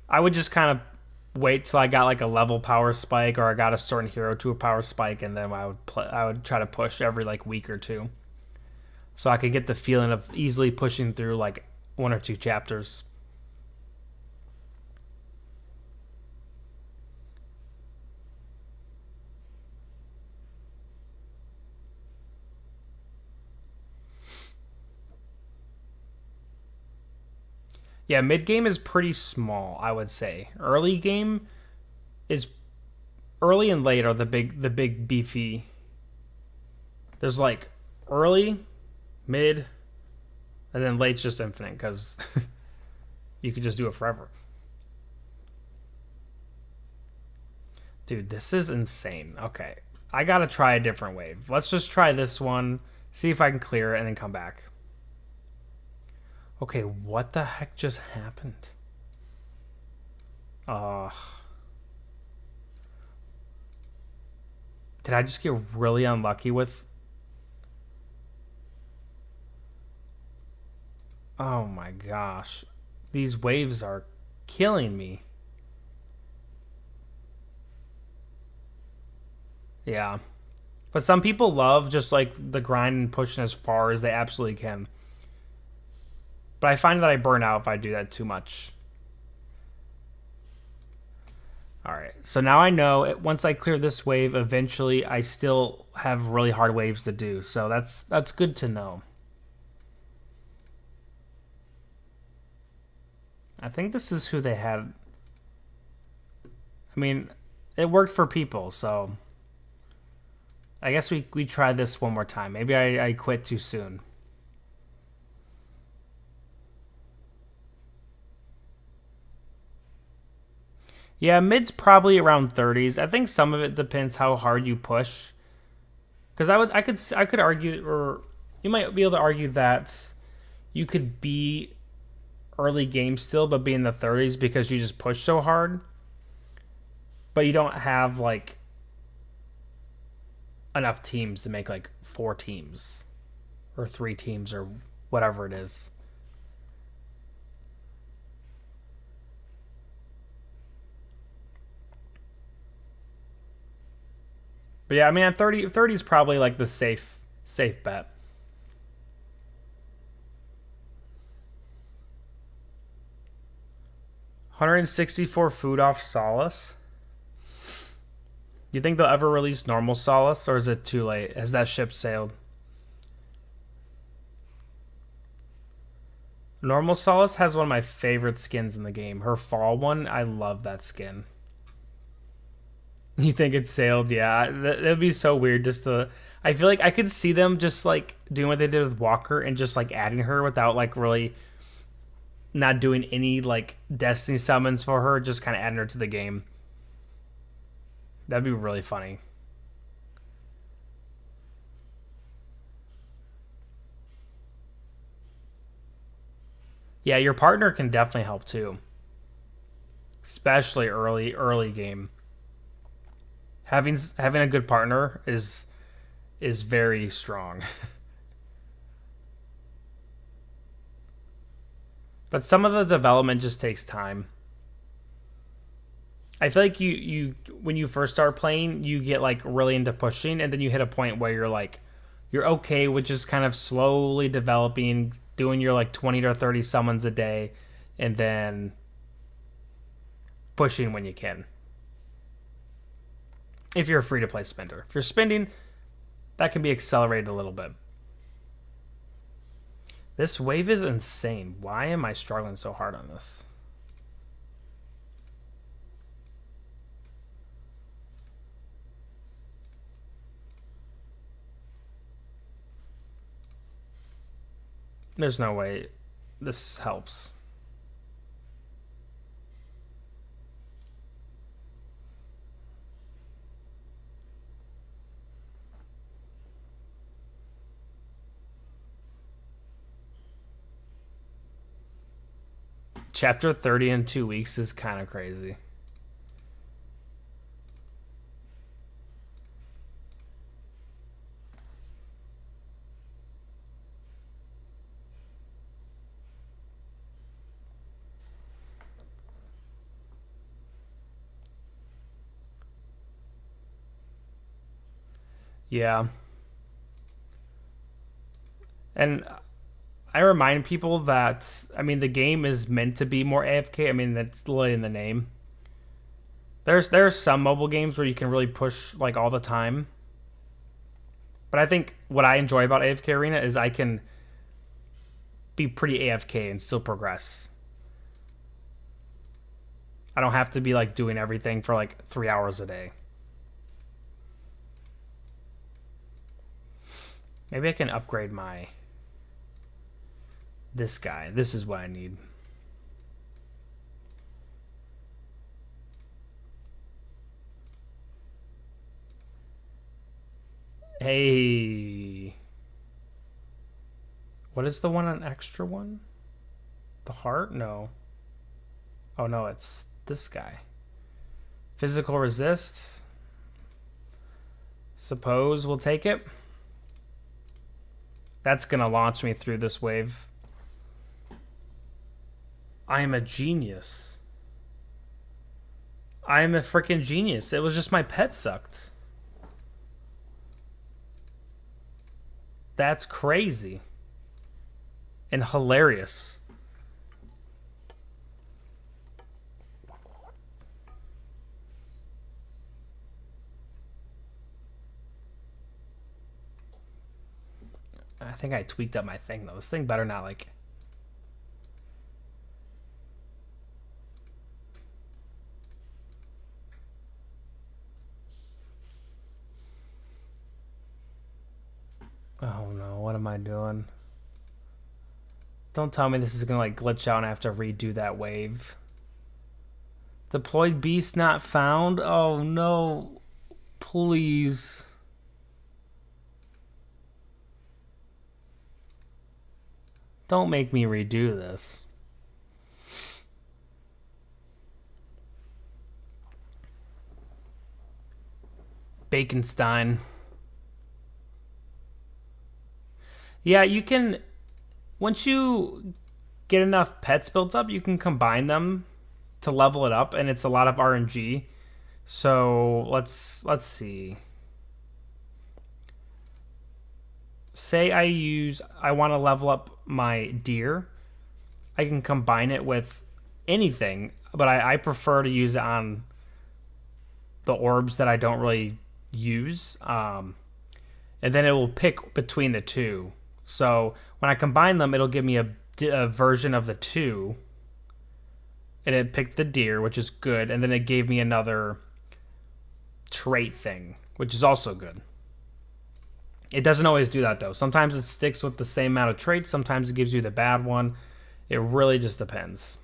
[SPEAKER 1] I would just kind of wait till I got like a level power spike or I got a certain hero to a power spike, and then I would try to push every like week or two, so I could get the feeling of easily pushing through like 1 or 2 chapters. Yeah, mid game is pretty small, I would say. Early game is early and late are the big beefy. There's like early, mid, and then late's just infinite because you could just do it forever. Dude, this is insane. Okay, I gotta try a different wave. Let's just try this one, see if I can clear it, and then come back. Okay, what the heck just happened? Uh, did I just get really unlucky with... Oh my gosh. These waves are killing me. Yeah. But some people love just like the grind and pushing as far as they absolutely can. But I find that I burn out if I do that too much. Alright, so now I know once I clear this wave, eventually I still have really hard waves to do. So that's good to know. I think this is who they had. I mean, it worked for people, so I guess we try this one more time. Maybe I quit too soon. Yeah, mid's probably around 30s. I think some of it depends how hard you push. Because I could argue, or you might be able to argue that you could be early game still, but be in the 30s because you just push so hard. But you don't have like enough teams to make like 4 teams or 3 teams or whatever it is. But yeah, I mean, at 30 is probably like the safe bet. 164 food off Solace. You think they'll ever release normal Solace, or is it too late? Has that ship sailed? Normal Solace has one of my favorite skins in the game. Her fall one, I love that skin. You think it's sailed? Yeah, that'd be so weird. Just to, I feel like I could see them just like doing what they did with Walker and just like adding her without like really not doing any like Destiny summons for her, just kind of adding her to the game. That'd be really funny. Yeah, your partner can definitely help too, especially early game. Having a good partner is very strong. But some of the development just takes time. I feel like you when you first start playing, you get like really into pushing, and then you hit a point where you're okay with just kind of slowly developing, doing your like 20 to 30 summons a day, and then pushing when you can. If you're a free to play spender. If you're spending, that can be accelerated a little bit. This wave is insane. Why am I struggling so hard on this? There's no way this helps. Chapter 30 in 2 weeks is kind of crazy. Yeah. And I remind people that, I mean, the game is meant to be more AFK. I mean, that's literally in the name. There's some mobile games where you can really push like all the time. But I think what I enjoy about AFK Arena is I can be pretty AFK and still progress. I don't have to be like doing everything for like 3 hours a day. Maybe I can upgrade this guy. This is what I need. Hey. What is the one on extra one? The heart? No. Oh no, it's this guy. Physical resist. Suppose we'll take it. That's gonna launch me through this wave. I am a genius. I am a freaking genius. It was just my pet sucked. That's crazy. And hilarious. I think I tweaked up my thing though. This thing better not like... Oh no, what am I doing? Don't tell me this is gonna like glitch out and I have to redo that wave. Deployed beast not found? Oh no. Please. Don't make me redo this. Baconstein. Yeah, you can... Once you get enough pets built up, you can combine them to level it up, and it's a lot of RNG. So let's see. Say I want to level up my deer. I can combine it with anything, but I prefer to use it on the orbs that I don't really use. And then it will pick between the two. So when I combine them, it'll give me a version of the two. And it picked the deer, which is good. And then it gave me another trait thing, which is also good. It doesn't always do that, though. Sometimes it sticks with the same amount of traits. Sometimes it gives you the bad one. It really just depends.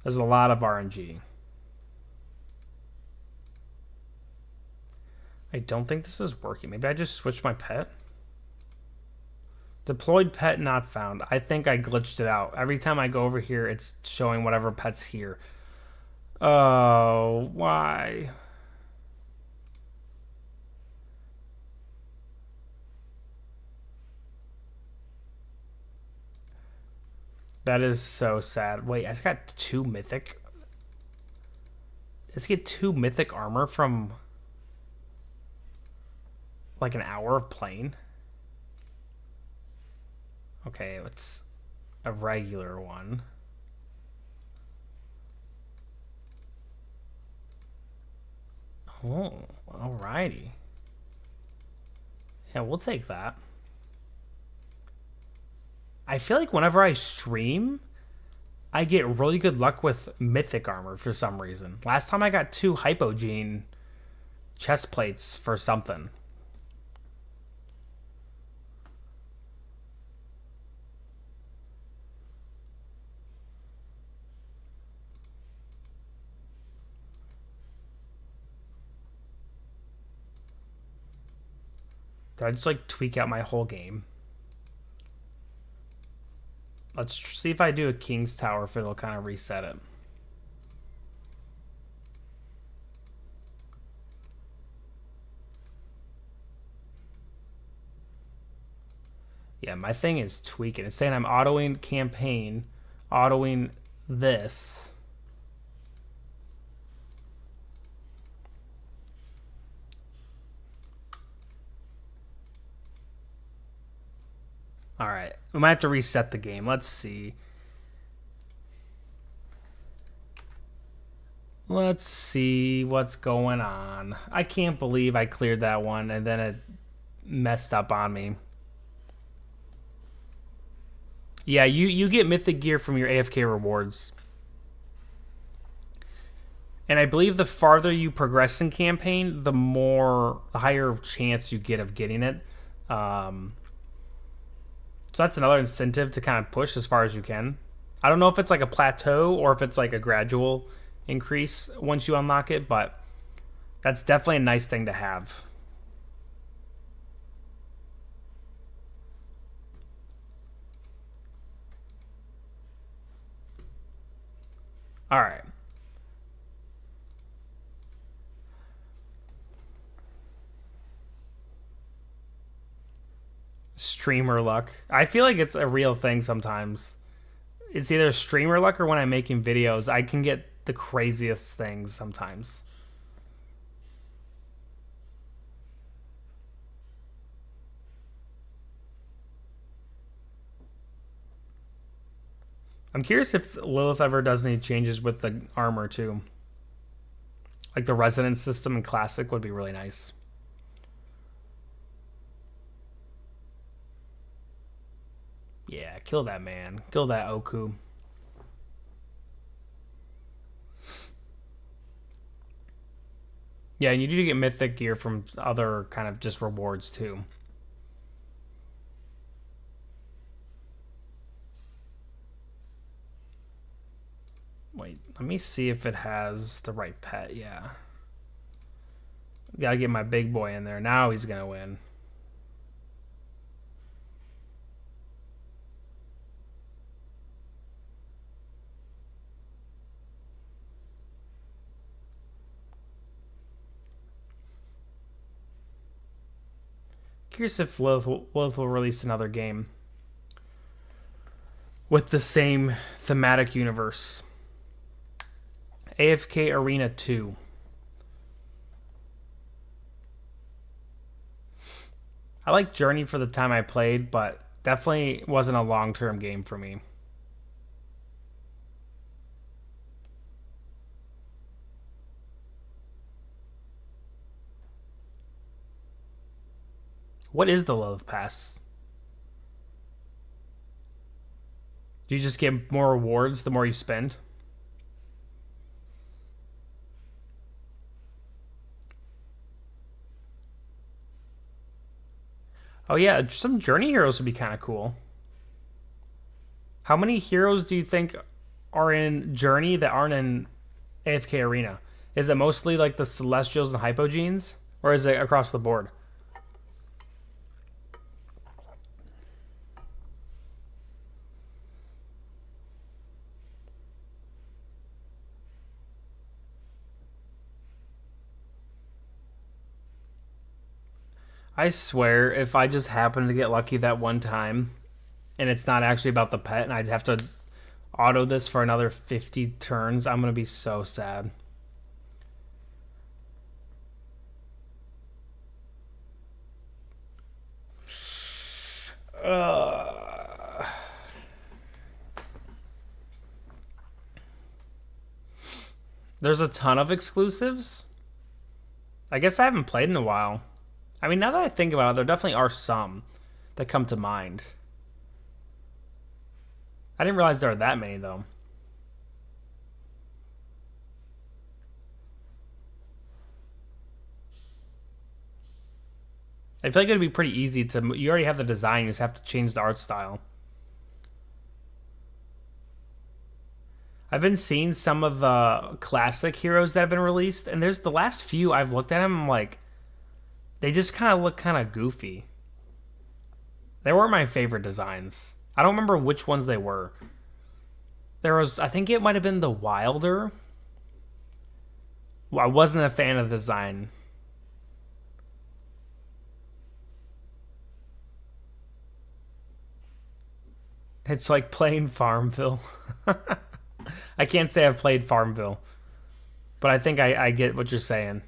[SPEAKER 1] There's a lot of RNG. I don't think this is working. Maybe I just switched my pet. Deployed pet not found. I think I glitched it out. Every time I go over here, it's showing whatever pet's here. Oh, why? That is so sad. Wait, I just got 2 mythic. Let's get 2 mythic armor from like an hour of playing. Okay, it's a regular one. Oh, alrighty. Yeah, we'll take that. I feel like whenever I stream, I get really good luck with mythic armor for some reason. Last time I got 2 hypogene chest plates for something. Did I just like tweak out my whole game? Let's see if I do a King's Tower, if it'll kind of reset it. Yeah, my thing is tweaking. It's saying I'm autoing campaign, autoing this. All right, we might have to reset the game. Let's see. Let's see what's going on. I can't believe I cleared that one and then it messed up on me. Yeah, you get mythic gear from your AFK rewards. And I believe the farther you progress in campaign, the higher chance you get of getting it. So that's another incentive to kind of push as far as you can. I don't know if it's like a plateau or if it's like a gradual increase once you unlock it, but that's definitely a nice thing to have. All right. Streamer luck. I feel like it's a real thing sometimes. It's either streamer luck or when I'm making videos, I can get the craziest things sometimes. I'm curious if Lilith ever does any changes with the armor too. Like the resonance system in Classic would be really nice. Yeah, kill that man. Kill that Oku. Yeah, and you need to get mythic gear from other kind of just rewards too. Wait, let me see if it has the right pet. Yeah. Gotta get my big boy in there. Now he's gonna win. Curious if Lilith will release another game with the same thematic universe. AFK Arena 2. I like Journey for the time I played, but definitely wasn't a long-term game for me. What is the Lilith Pass? Do you just get more rewards the more you spend? Oh yeah, some Journey heroes would be kind of cool. How many heroes do you think are in Journey that aren't in AFK Arena? Is it mostly like the Celestials and Hypogenes? Or is it across the board? I swear, if I just happen to get lucky that one time, and it's not actually about the pet, and I'd have to auto this for another 50 turns, I'm going to be so sad. There's a ton of exclusives. I guess I haven't played in a while. I mean, now that I think about it, there definitely are some that come to mind. I didn't realize there were that many, though. I feel like it'd be pretty easy to... You already have the design, you just have to change the art style. I've been seeing some of the classic heroes that have been released, and there's the last few I've looked at them, I'm like... They just kind of look kind of goofy. They weren't my favorite designs. I don't remember which ones they were. There was... I think it might have been the Wilder. Well, I wasn't a fan of the design. It's like playing Farmville. I can't say I've played Farmville, but I think I get what you're saying.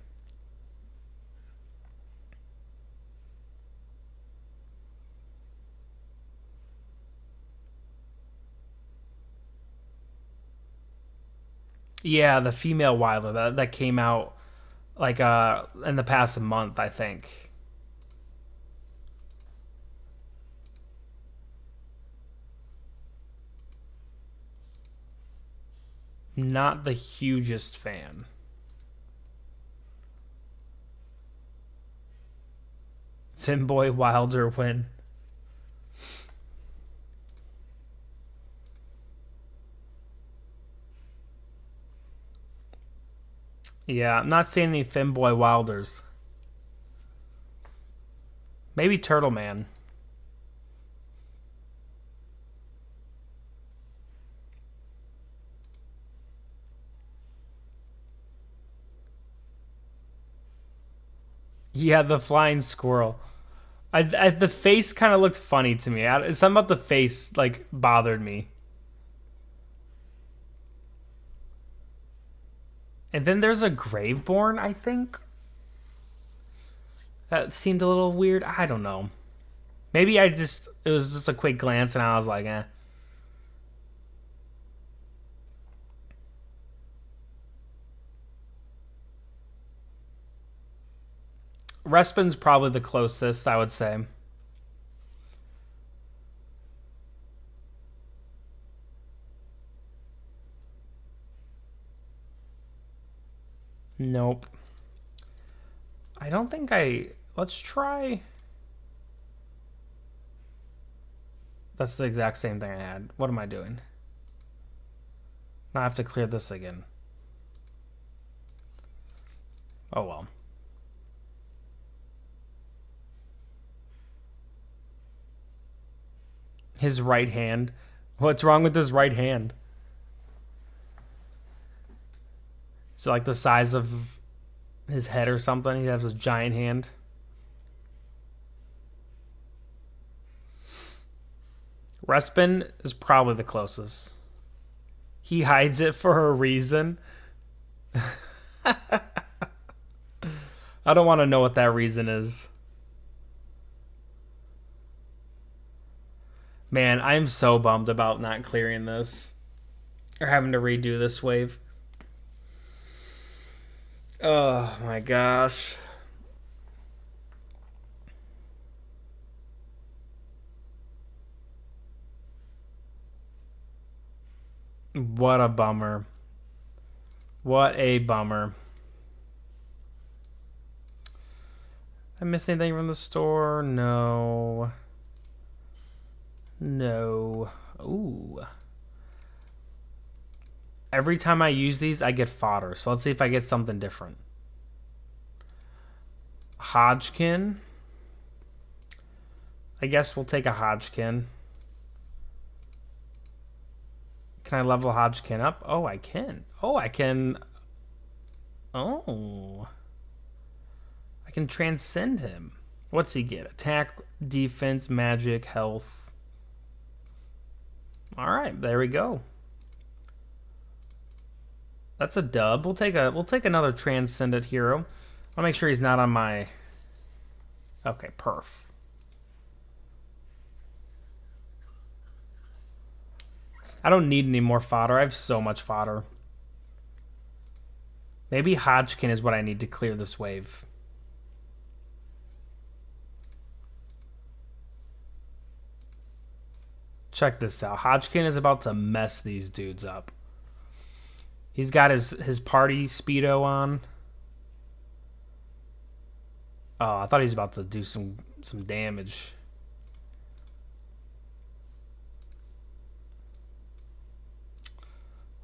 [SPEAKER 1] Yeah, the female Wilder that came out like in the past month, I think. Not the hugest fan. Finboy Wilder win. Yeah, I'm not seeing any Finboy Wilders. Maybe Turtle Man. Yeah, the flying squirrel. The face kind of looked funny to me. Something about the face like bothered me. And then there's a Graveborn, I think. That seemed a little weird. I don't know. Maybe it was just a quick glance and I was like, eh. Respin's probably the closest, I would say. Nope. I don't think let's try... That's the exact same thing I had. What am I doing? Now I have to clear this again. Oh well. His right hand. What's wrong with his right hand? Is it like the size of his head or something? He has a giant hand. Respin is probably the closest. He hides it for a reason. I don't want to know what that reason is. Man, I'm so bummed about not clearing this. Or having to redo this wave. Oh my gosh. What a bummer. What a bummer. I missed anything from the store? No. No. Ooh. Every time I use these, I get fodder. So let's see if I get something different. Hodgkin. I guess we'll take a Hodgkin. Can I level Hodgkin up? Oh, I can. Oh, I can... Oh. I can transcend him. What's he get? Attack, defense, magic, health. Alright, there we go. That's a dub. We'll take another Transcendent hero. I'll make sure he's not on my... Okay, perf. I don't need any more fodder. I have so much fodder. Maybe Hodgkin is what I need to clear this wave. Check this out. Hodgkin is about to mess these dudes up. He's got his party Speedo on. Oh, I thought he was about to do some damage.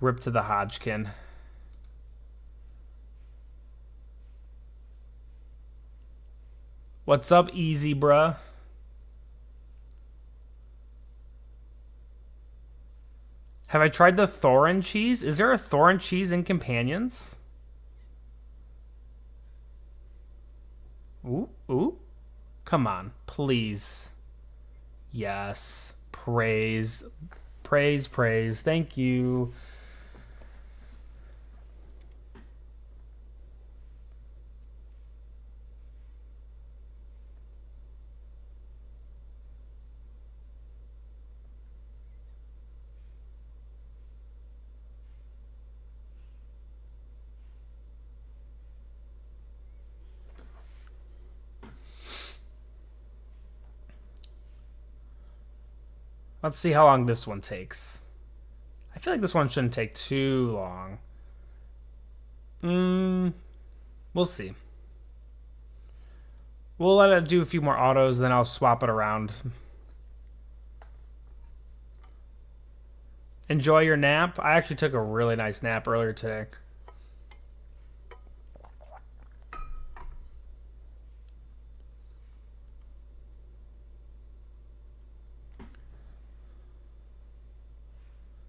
[SPEAKER 1] Rip to the Hodgkin. What's up, easy bruh? Have I tried the Thorin cheese? Is there a Thorin cheese in Companions? Ooh, ooh. Come on, please. Yes. Praise. Praise, praise. Thank you. Let's see how long this one takes. I feel like this one shouldn't take too long. We'll see. We'll let it do a few more autos, then I'll swap it around. Enjoy your nap. I actually took a really nice nap earlier today.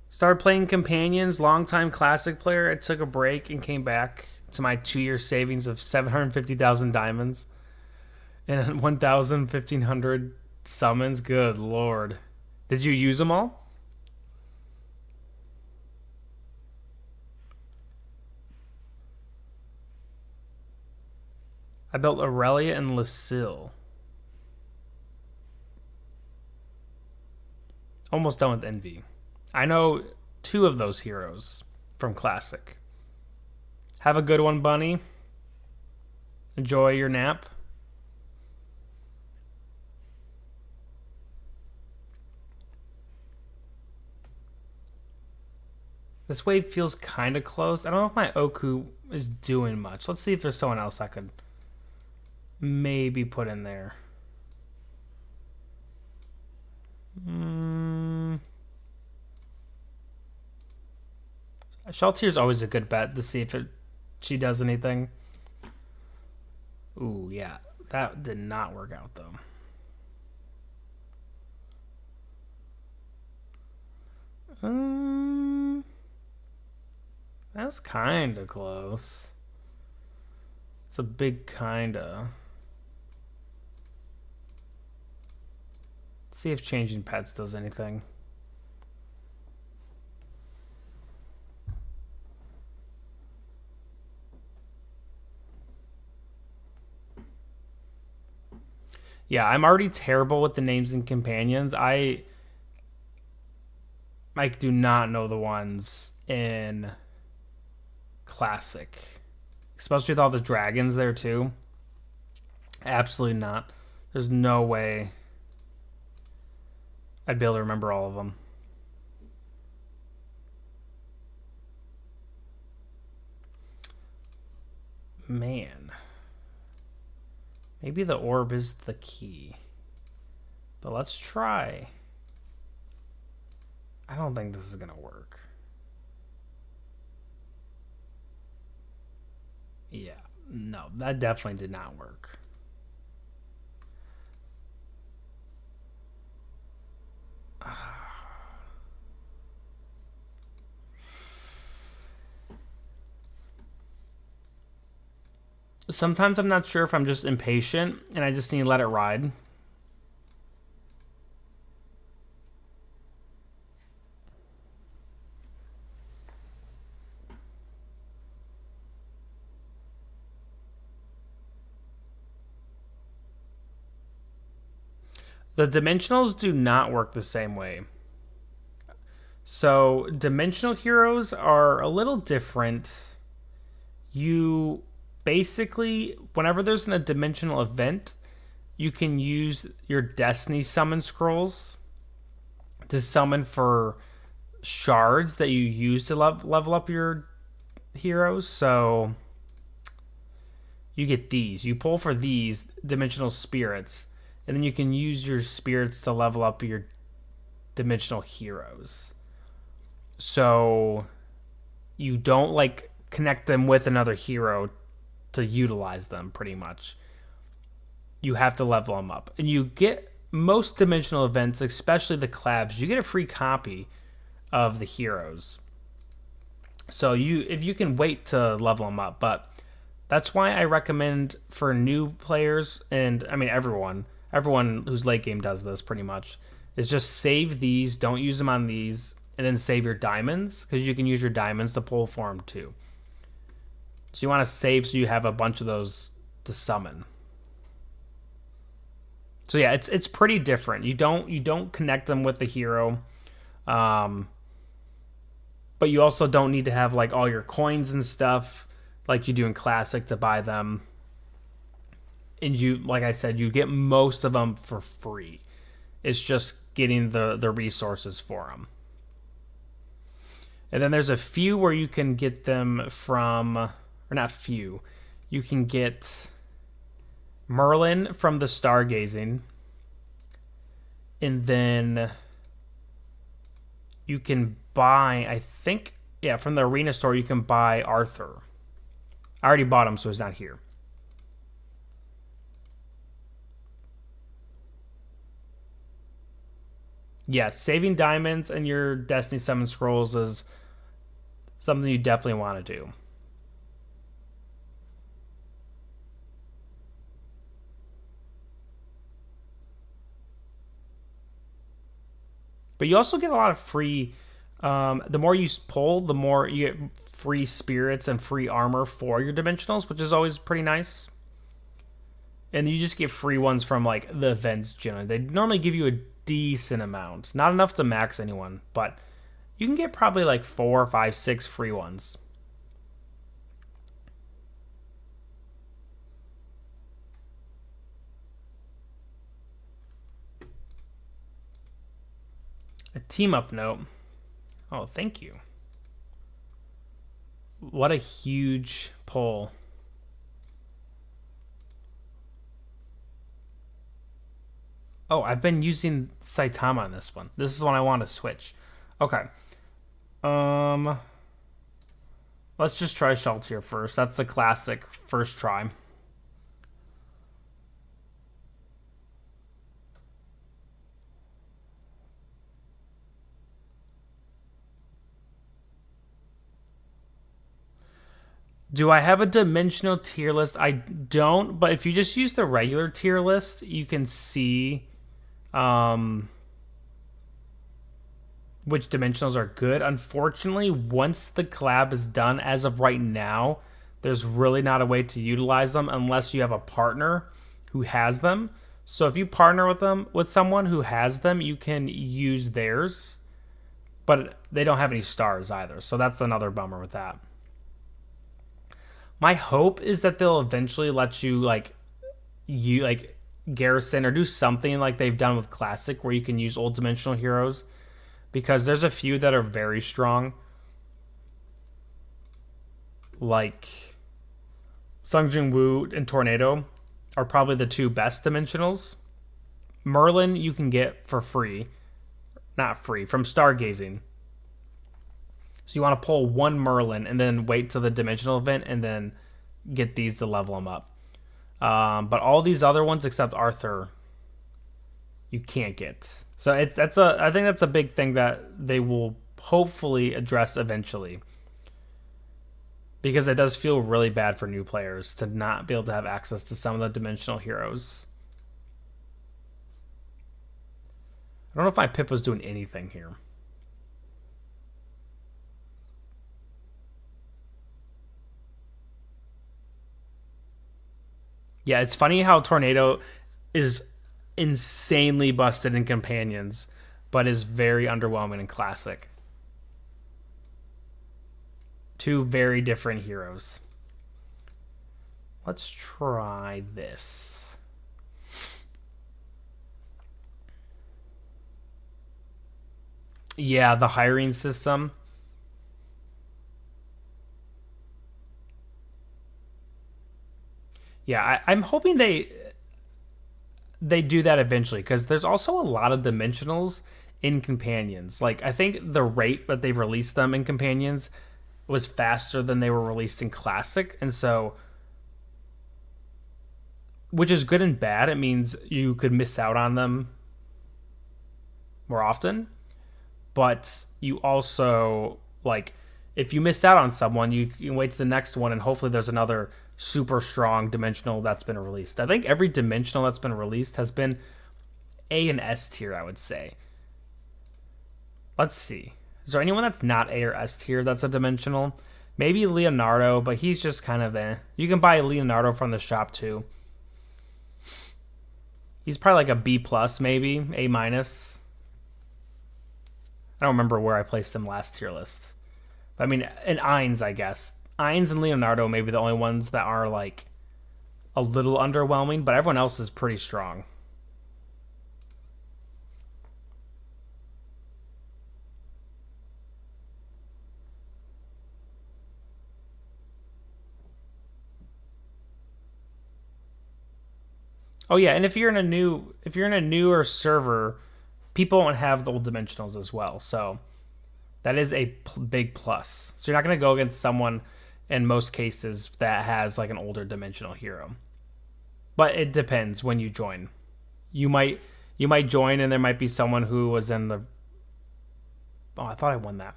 [SPEAKER 1] Started playing Companions, longtime classic player. I took a break and came back to my 2-year savings of 750,000 diamonds and 1,500 summons. Good lord. Did you use them all? I built Aurelia and Lucille. Almost done with Envy. I know 2 of those heroes from Classic. Have a good one, Bunny. Enjoy your nap. This wave feels kind of close. I don't know if my Oku is doing much. Let's see if there's someone else I could maybe put in there. Shaltier's always a good bet to see if she does anything. Ooh, yeah. That did not work out, though. That was kind of close. It's a big kinda. Let's see if changing pets does anything. Yeah, I'm already terrible with the names and companions. I do not know the ones in Classic. Especially with all the dragons there too. Absolutely not. There's no way I'd be able to remember all of them. Man. Maybe the orb is the key. But let's try. I don't think this is going to work. Yeah, no, that definitely did not work. Sometimes I'm not sure if I'm just impatient and I just need to let it ride. The dimensionals do not work the same way. So, dimensional heroes are a little different. You basically, whenever there's a dimensional event, you can use your Destiny summon scrolls to summon for shards that you use to level up your heroes. So, you get these. You pull for these dimensional spirits, and then you can use your spirits to level up your dimensional heroes. So you don't like connect them with another hero to utilize them, pretty much. You have to level them up. And you get most dimensional events, especially the collabs, you get a free copy of the heroes. So if you can wait to level them up, but that's why I recommend for new players, and I mean everyone who's late game does this pretty much, is just save these, don't use them on these, and then save your diamonds, because you can use your diamonds to pull for them too. So you want to save so you have a bunch of those to summon. So yeah, it's pretty different. You don't connect them with the hero, but you also don't need to have like all your coins and stuff like you do in Classic to buy them. And you, like I said, you get most of them for free. It's just getting the resources for them. And then there's a few where you can get them from, or not few, you can get Merlin from the Stargazing. And then you can buy, I think, yeah, from the Arena store, you can buy Arthur. I already bought him, so he's not here. Yeah, saving diamonds and your Destiny Summon Scrolls is something you definitely want to do. But you also get a lot of free. The more you pull, the more you get free spirits and free armor for your dimensionals, which is always pretty nice. And you just get free ones from like the events generally. They normally give you a decent amount, not enough to max anyone, but you can get probably like 4, 5, 6 free ones. A team up note. Oh, thank you. What a huge pull. Oh, I've been using Saitama on this one. This is one I want to switch. Okay. Let's just try Shalltear first. That's the classic first try. Do I have a dimensional tier list? I don't, but if you just use the regular tier list, you can see which dimensionals are good. Unfortunately, once the collab is done, as of right now, there's really not a way to utilize them unless you have a partner who has them. So if you partner with someone who has them, you can use theirs, but they don't have any stars either. So that's another bummer with that. My hope is that they'll eventually let you like garrison or do something like they've done with Classic where you can use old dimensional heroes, because there's a few that are very strong, like Sung Jin Woo and Tornado are probably the two best dimensionals. Merlin you can get for free, not free, from Stargazing. So you want to pull one Merlin and then wait till the dimensional event and then get these to level them up. But all these other ones except Arthur, you can't get. So I think that's a big thing that they will hopefully address eventually. Because it does feel really bad for new players to not be able to have access to some of the dimensional heroes. I don't know if my Pip was doing anything here. Yeah, it's funny how Tornado is insanely busted in companions, but is very underwhelming in classic. Two very different heroes. Let's try this. Yeah, the hiring system. Yeah, I'm hoping they do that eventually because there's also a lot of dimensionals in companions. Like I think the rate that they've released them in companions was faster than they were released in classic, and so which is good and bad. It means you could miss out on them more often, but you also like if you miss out on someone, you can wait to the next one, and hopefully there's another super strong dimensional that's been released. I think every dimensional that's been released has been A and S tier, I would say. Let's see. Is there anyone that's not A or S tier that's a dimensional? Maybe Leonardo, but he's just kind of eh. You can buy Leonardo from the shop too. He's probably like a B plus, maybe A minus. I don't remember where I placed him last tier list. But I mean, and Ainz, I guess. Ainz and Leonardo may be the only ones that are like a little underwhelming, but everyone else is pretty strong. Oh yeah, and if you're in a newer server, people won't have the old dimensionals as well. So that is a big plus. So you're not going to go against someone in most cases that has like an older dimensional hero. But it depends when you join. You might join and there might be someone who was in the oh, I thought I won that.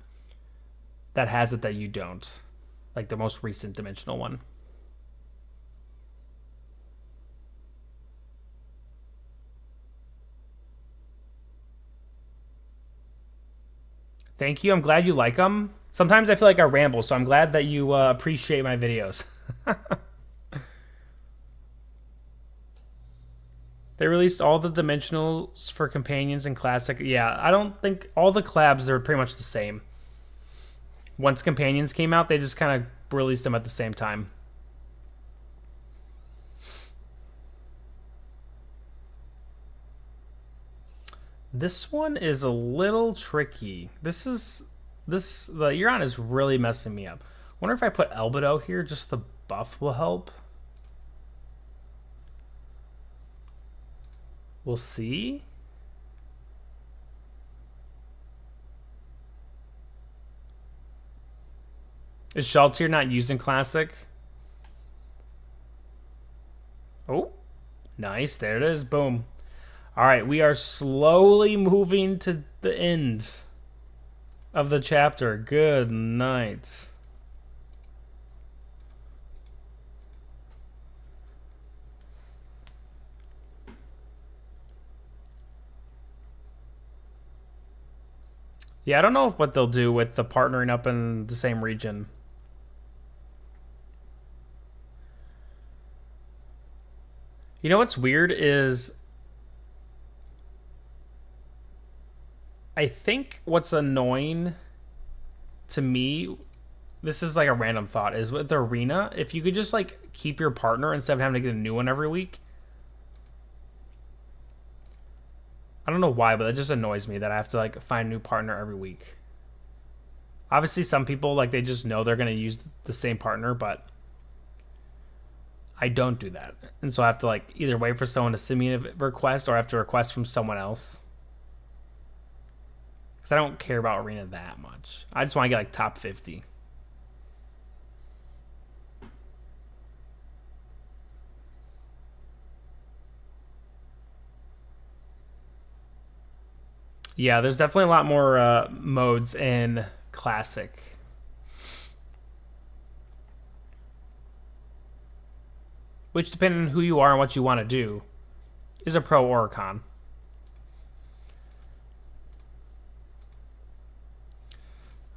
[SPEAKER 1] That has it that you don't. Like the most recent dimensional one. Thank you. I'm glad you like them. Sometimes I feel like I ramble, so I'm glad that you appreciate my videos. They released all the dimensionals for companions and classic. Yeah, I don't think all the collabs are pretty much the same. Once companions came out, they just kind of released them at the same time. This one is a little tricky. The Euron is really messing me up. Wonder if I put Albedo here, just the buff will help. We'll see. Is Shaltir not used in Classic? Oh, nice. There it is. Boom. All right, we are slowly moving to the end of the chapter. Good night. Yeah, I don't know what they'll do with the partnering up in the same region. You know what's weird is I think what's annoying to me, this is like a random thought, is with the arena, if you could just like keep your partner instead of having to get a new one every week. I don't know why, but that just annoys me that I have to like find a new partner every week. Obviously, some people like they just know they're going to use the same partner, but I don't do that. And so I have to like either wait for someone to send me a request or I have to request from someone else. Because I don't care about arena that much. I just want to get like top 50. Yeah, there's definitely a lot more modes in Classic. Which, depending on who you are and what you want to do, is a pro or a con.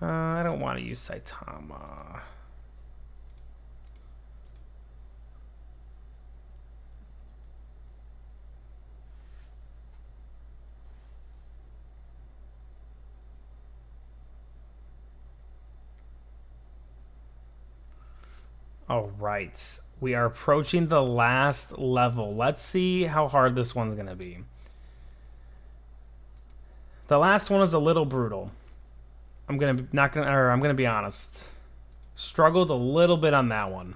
[SPEAKER 1] I don't want to use Saitama. All right. We are approaching the last level. Let's see how hard this one's going to be. The last one is a little brutal. I'm going to be honest. Struggled a little bit on that one.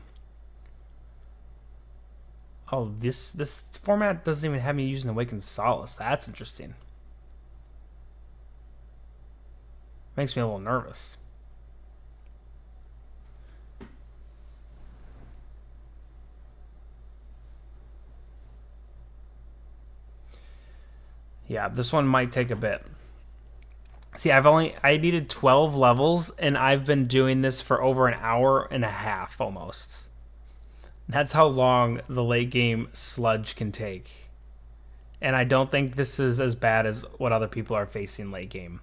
[SPEAKER 1] Oh, this format doesn't even have me using Awakened Solace. That's interesting. Makes me a little nervous. Yeah, this one might take a bit. See, I needed 12 levels, and I've been doing this for over an hour and a half almost. That's how long the late game sludge can take. And I don't think this is as bad as what other people are facing late game.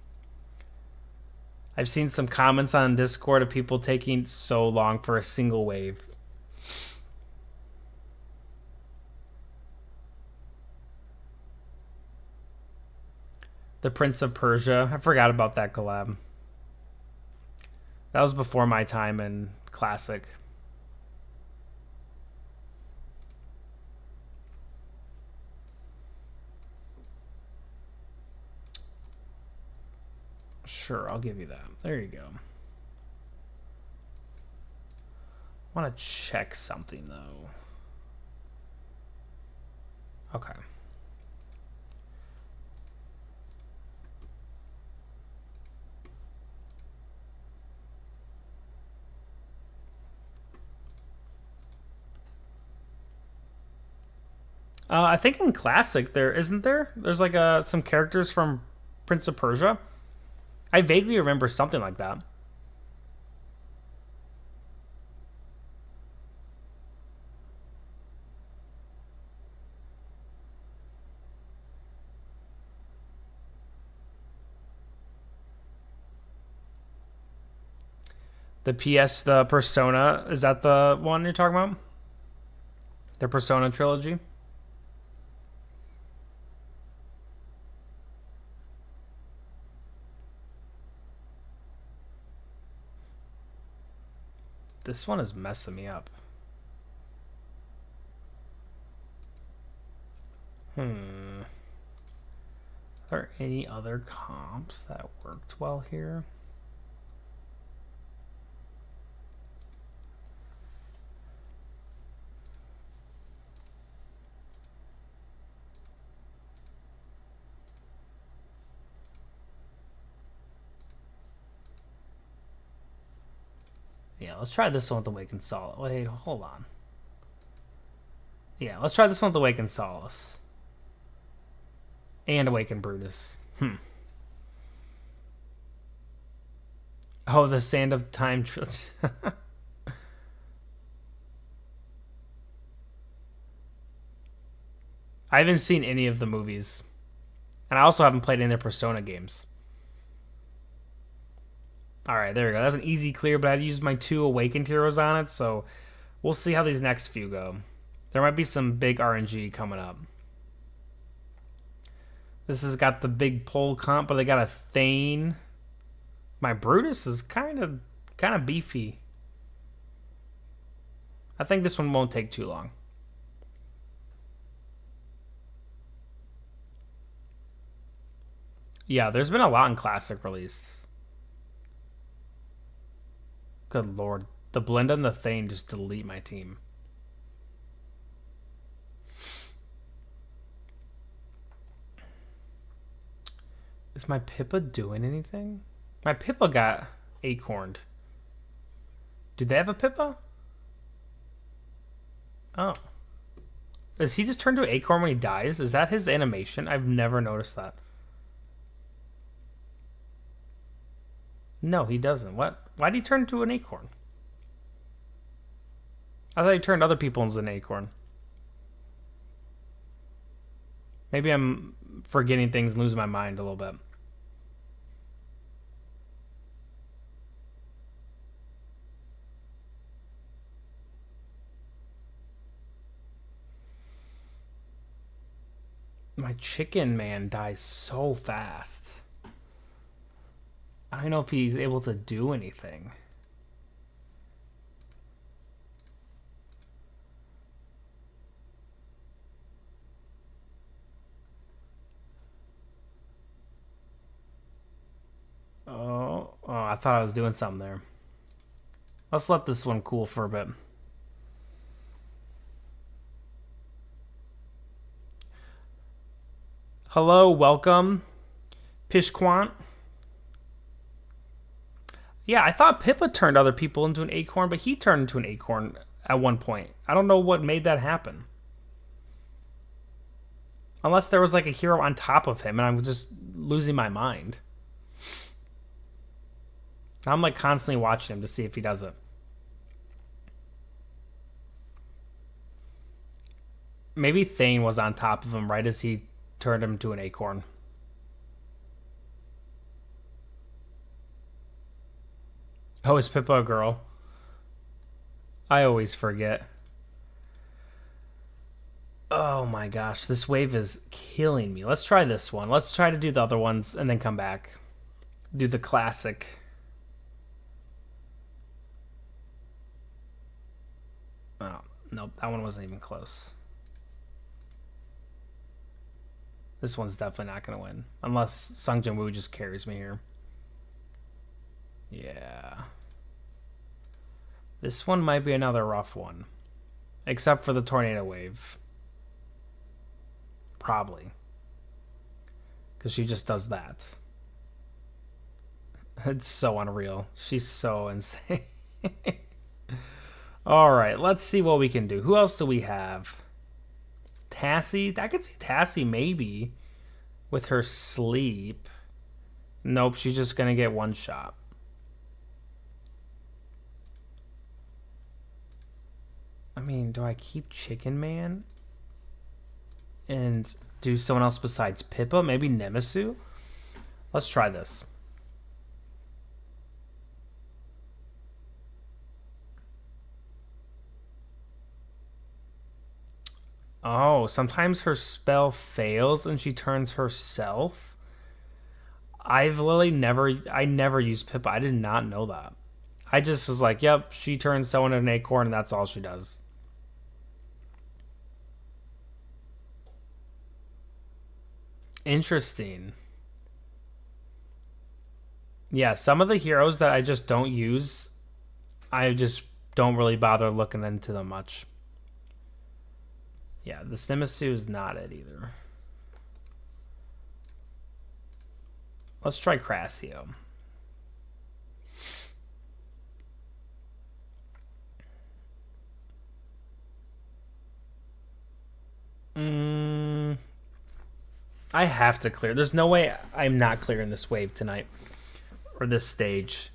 [SPEAKER 1] I've seen some comments on Discord of people taking so long for a single wave. The Prince of Persia. I forgot about that collab. That was before my time in Classic. Sure, I'll give you that. There you go. I want to check something, though. Okay. I think in Classic there isn't there. There's like some characters from Prince of Persia. I vaguely remember something like that. The Persona, is that the one you're talking about? The Persona trilogy? This one is messing me up. Are there any other comps that worked well here? Yeah, let's try this one with Awakened Solace. Wait, hold on. Yeah, let's try this one with Awakened Solace. And Awakened Brutus. Oh, the Sand of Time trilogy. I haven't seen any of the movies. And I also haven't played any of their Persona games. Alright, there we go. That's an easy clear, but I used my 2 Awakened Heroes on it, so we'll see how these next few go. There might be some big RNG coming up. This has got the big pole comp, but they got a Thane. My Brutus is kind of beefy. I think this one won't take too long. Yeah, there's been a lot in Classic released. Good lord. The Blend and the Thane just delete my team. Is my Pippa doing anything? My Pippa got acorned. Do they have a Pippa? Oh. Does he just turn to an acorn when he dies? Is that his animation? I've never noticed that. No, he doesn't. What? Why did he turn into an acorn? I thought he turned other people into an acorn. Maybe I'm forgetting things and losing my mind a little bit. My chicken man dies so fast. I don't know if he's able to do anything. thought I was doing something there. Let's let this one cool for a bit. Hello, welcome, Pishquant. Yeah, I thought Pippa turned other people into an acorn, but he turned into an acorn at one point. I don't know what made that happen. Unless there was like a hero on top of him and I'm just losing my mind. I'm like constantly watching him to see if he does it. Maybe Thane was on top of him right as he turned him into an acorn. Oh, is Pippa a girl? I always forget. Oh my gosh, this wave is killing me. Let's try this one. Let's try to do the other ones and then come back. Do the classic. Oh, nope, that one wasn't even close. This one's definitely not going to win. Unless Sung Jin Woo just carries me here. Yeah. This one might be another rough one. Except for the tornado wave. Probably. Because she just does that. It's so unreal. She's so insane. Alright, let's see what we can do. Who else do we have? Tassie? I could see Tassie maybe. With her sleep. Nope, she's just going to get one shot. I mean, do I keep Chicken Man? And do someone else besides Pippa? Maybe Nemesu? Let's try this. Oh, sometimes her spell fails and she turns herself. I never used Pippa. I did not know that. I just was like, yep, she turns someone into an acorn and that's all she does. Interesting. Yeah, some of the heroes that I just don't use, I just don't really bother looking into them much. Yeah, the Nemesu is not it either. Let's try Crassio. I have to clear. There's no way I'm not clearing this wave tonight. Or this stage.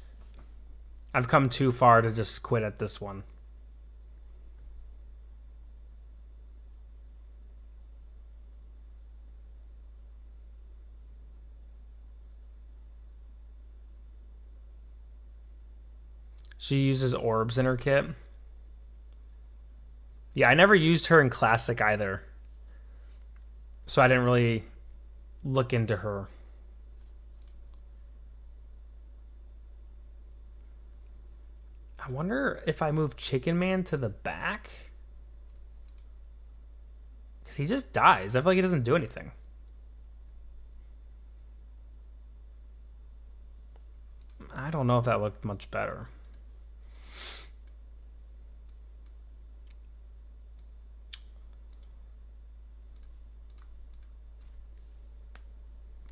[SPEAKER 1] I've come too far to just quit at this one. She uses orbs in her kit. Yeah, I never used her in Classic either. So I didn't really look into her. I wonder if I move Chicken Man to the back. Because he just dies. I feel like he doesn't do anything. I don't know if that looked much better.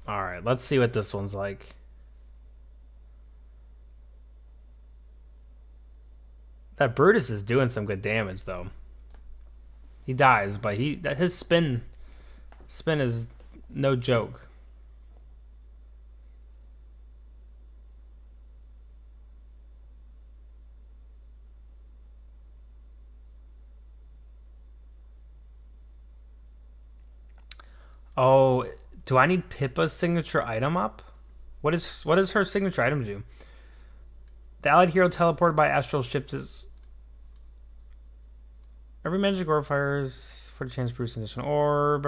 [SPEAKER 1] Alright, let's see what this one's like. That Brutus is doing some good damage, though. He dies, but his spin is no joke. Oh, do I need Pippa's signature item up? What does her signature item do? The allied hero teleported by astral shift is... Every magic orb fires for the chance to produce an additional orb.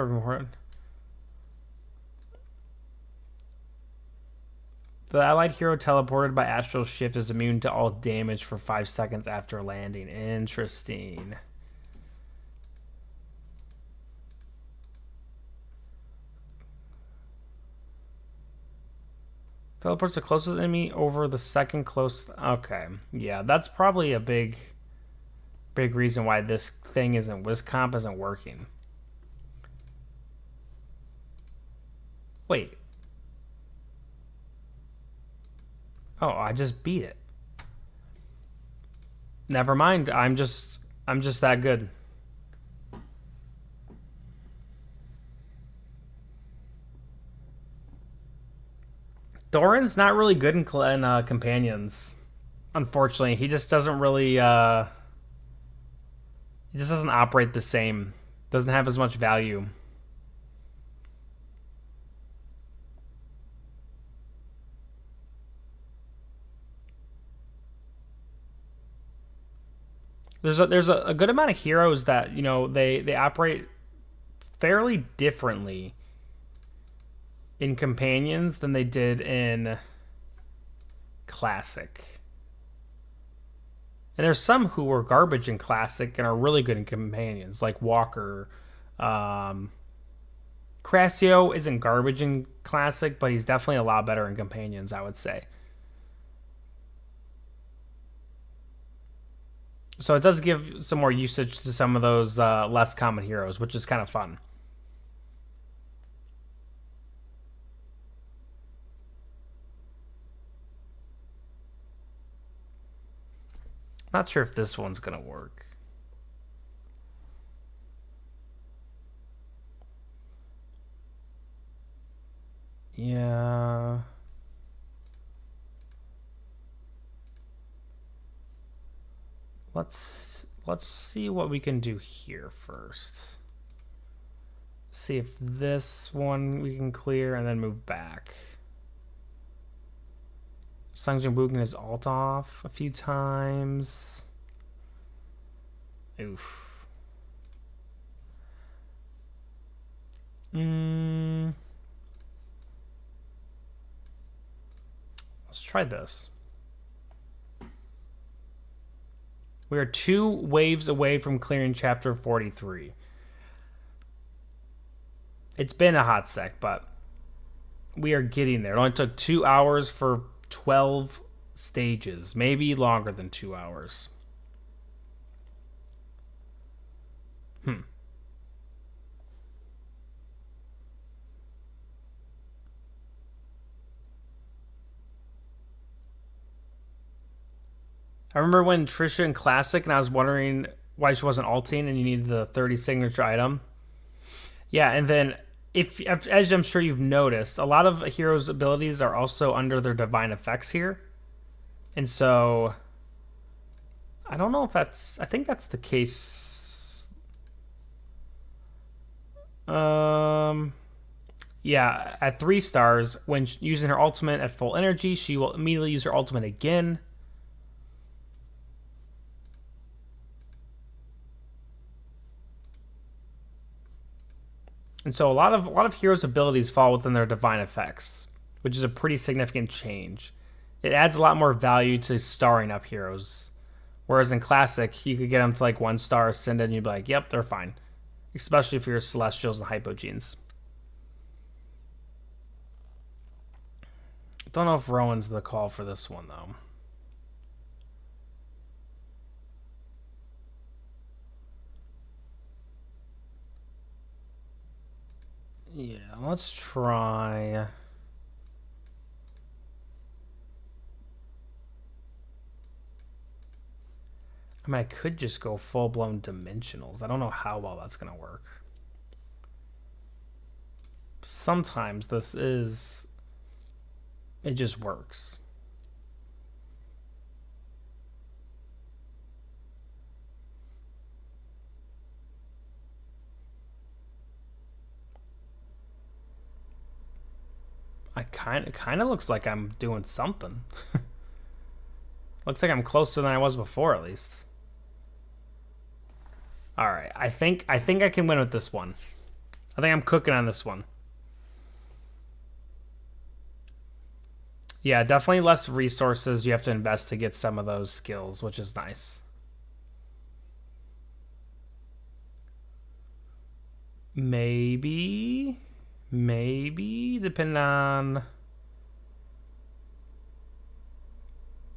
[SPEAKER 1] The allied hero teleported by astral shift is immune to all damage for 5 seconds after landing. Interesting. Teleports the closest enemy over the second closest. Okay, yeah, that's probably a big reason why this thing isn't Wiscomp isn't working. Wait. Oh, I just beat it. Never mind. I'm just that good. Thorin's not really good in companions. Unfortunately, he just doesn't really. He just doesn't operate the same. Doesn't have as much value. There's a good amount of heroes that they operate fairly differently in companions than they did in classic. And there's some who were garbage in classic and are really good in companions, like Walker. Crassio isn't garbage in classic, but he's definitely a lot better in companions, I would say. So it does give some more usage to some of those less common heroes, which is kind of fun. Not sure if this one's going to work. Yeah. Let's see what we can do here first. See if this one we can clear and then move back. Sung Jin Woo can his ult off a few times. Oof. Let's try this. We are 2 waves away from clearing chapter 43. It's been a hot sec, but we are getting there. It only took 2 hours for 12 stages, maybe longer than 2 hours. I remember when Trisha in Classic, and I was wondering why she wasn't ulting, and you needed the 30 signature item. Yeah, and then if as I'm sure you've noticed, a lot of a hero's abilities are also under their divine effects here, and so I don't know if that's. I think that's the case. Yeah, at 3 stars, when using her ultimate at full energy, she will immediately use her ultimate again. And so a lot of heroes' abilities fall within their divine effects, which is a pretty significant change. It adds a lot more value to starring up heroes. Whereas in Classic, you could get them to like 1 star, send it, and you'd be like, yep, they're fine. Especially if you're Celestials and Hypogenes. Don't know if Rowan's the call for this one, though. Yeah, let's try. I mean, I could just go full-blown dimensionals. I don't know how well that's going to work. Sometimes it just works. It kind of looks like I'm doing something. Looks like I'm closer than I was before, at least. All right, I think I can win with this one. I think I'm cooking on this one. Yeah, definitely less resources you have to invest to get some of those skills, which is nice. Maybe, depending on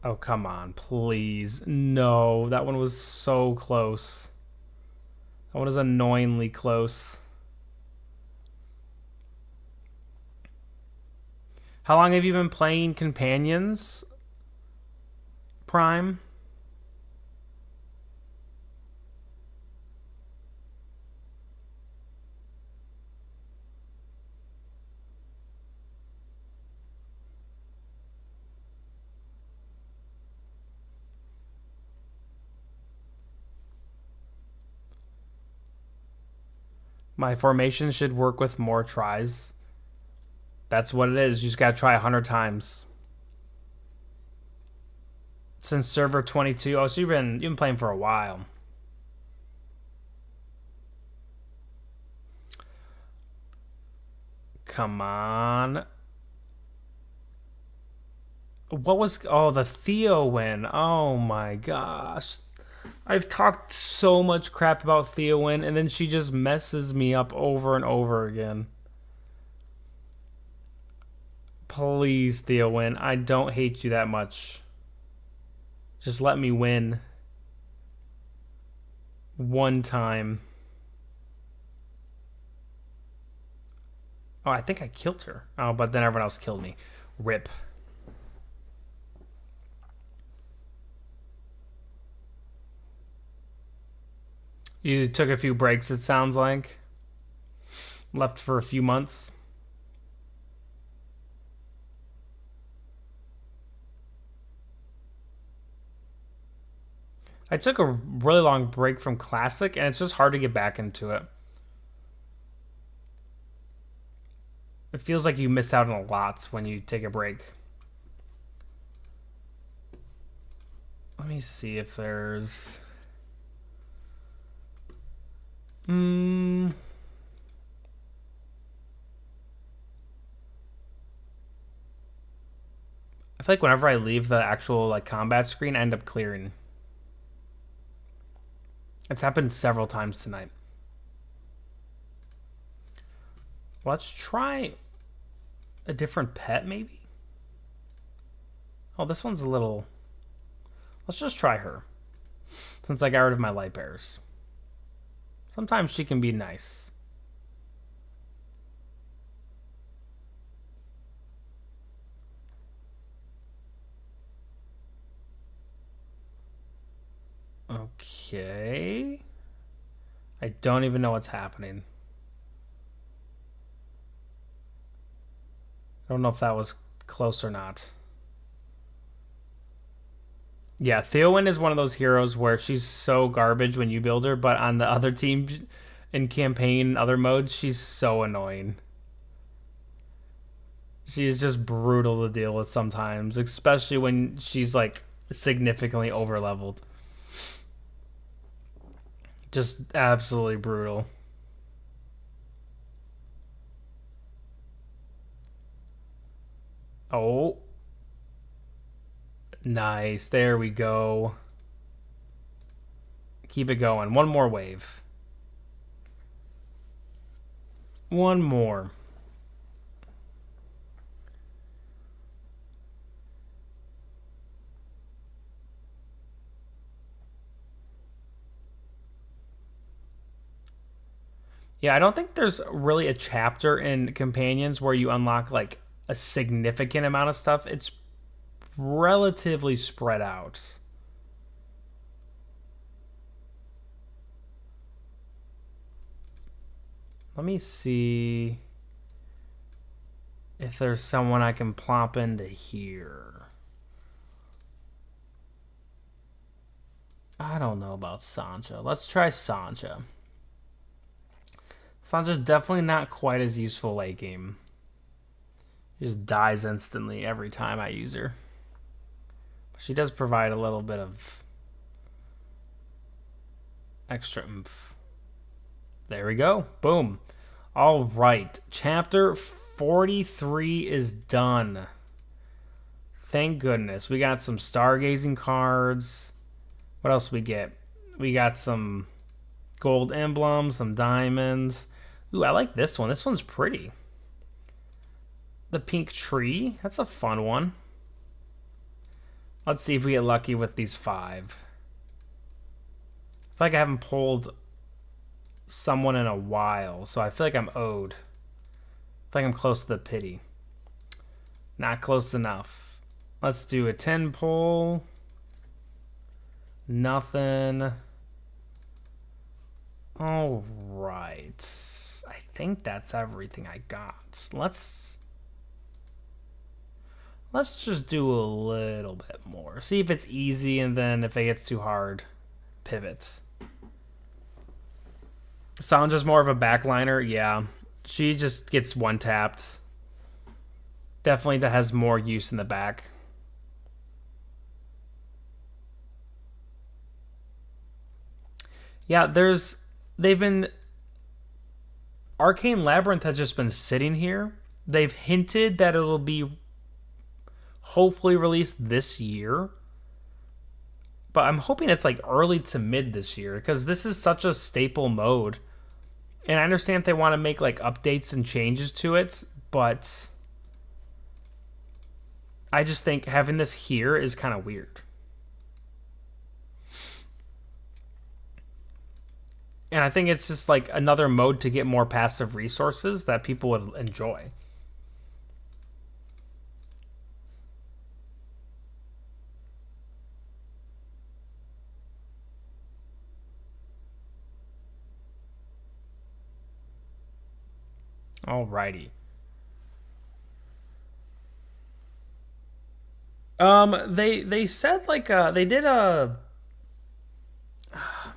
[SPEAKER 1] Oh, come on, please. No, that one was so close. That one is annoyingly close. How long have you been playing Companions, Prime? My formation should work with more tries. That's what it is. You just gotta try 100 times. Since server 22. Oh, so you've been playing for a while. Come on. What was the Theo win? Oh my gosh. I've talked so much crap about Theowyn, and then she just messes me up over and over again. Please, Theowyn, I don't hate you that much. Just let me win. One time. Oh, I think I killed her. Oh, but then everyone else killed me. Rip. You took a few breaks, it sounds like. Left for a few months. I took a really long break from Classic, and it's just hard to get back into it. It feels like you miss out on a lot when you take a break. Let me see if there's... I feel like whenever I leave the actual like combat screen, I end up clearing. It's happened several times tonight. Let's try a different pet, maybe? Oh, this one's a little... Let's just try her. Since I got rid of my light bearers. Sometimes she can be nice. Okay. I don't even know what's happening. I don't know if that was close or not. Yeah, Theowyn is one of those heroes where she's so garbage when you build her, but on the other team in campaign, other modes, she's so annoying. She is just brutal to deal with sometimes, especially when she's like significantly over leveled. Just absolutely brutal. Oh. Nice. There we go. Keep it going. One more wave. One more. Yeah, I don't think there's really a chapter in Companions where you unlock like a significant amount of stuff. It's relatively spread out. Let me see if there's someone I can plop into here. I don't know about Sancha. Let's try Sancha. Sancha's definitely not quite as useful late game. She just dies instantly every time I use her. She does provide a little bit of extra oomph. There we go. Boom. All right. Chapter 43 is done. Thank goodness. We got some stargazing cards. What else we get? We got some gold emblems, some diamonds. Ooh, I like this one. This one's pretty. The pink tree. That's a fun one. Let's see if we get lucky with these 5. I feel like I haven't pulled someone in a while, so I feel like I'm owed. I feel like I'm close to the pity. Not close enough. Let's do a 10 pull. Nothing. All right. I think that's everything I got. Let's just do a little bit more. See if it's easy, and then if it gets too hard, pivot. Sandra's more of a backliner. Yeah. She just gets one tapped. Definitely that has more use in the back. Yeah, they've been Arcane Labyrinth has just been sitting here. They've hinted that it'll be hopefully released this year. But I'm hoping it's like early to mid this year because this is such a staple mode. And I understand if they want to make like updates and changes to it, but I just think having this here is kind of weird. And I think it's just like another mode to get more passive resources that people would enjoy. Alrighty. They said like they did a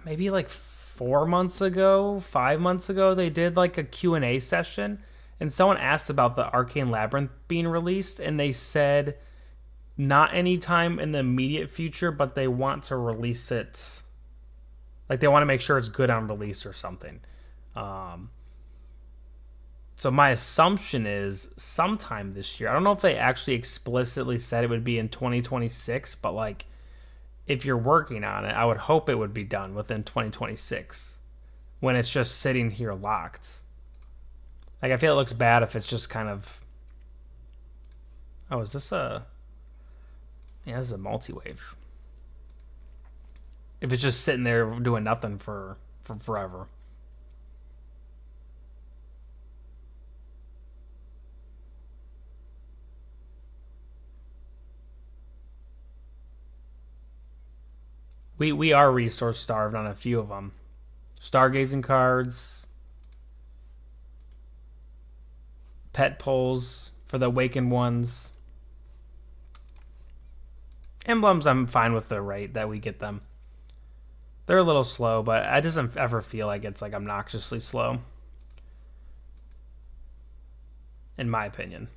[SPEAKER 1] maybe like 4 months ago, 5 months ago, they did like a Q&A session, and someone asked about the Arcane Labyrinth being released, and they said not anytime in the immediate future, but they want to release it. Like they want to make sure it's good on release or something. So my assumption is sometime this year. I don't know if they actually explicitly said it would be in 2026, but like if you're working on it, I would hope it would be done within 2026 when it's just sitting here locked. Like I feel it looks bad if it's just kind of. Oh, is this a? Yeah, this is a multi-wave. If it's just sitting there doing nothing for forever. We are resource starved on a few of them. Stargazing cards, pet pulls for the awakened ones. Emblems, I'm fine with the rate that we get them. They're a little slow, but it doesn't ever feel like it's like obnoxiously slow. In my opinion.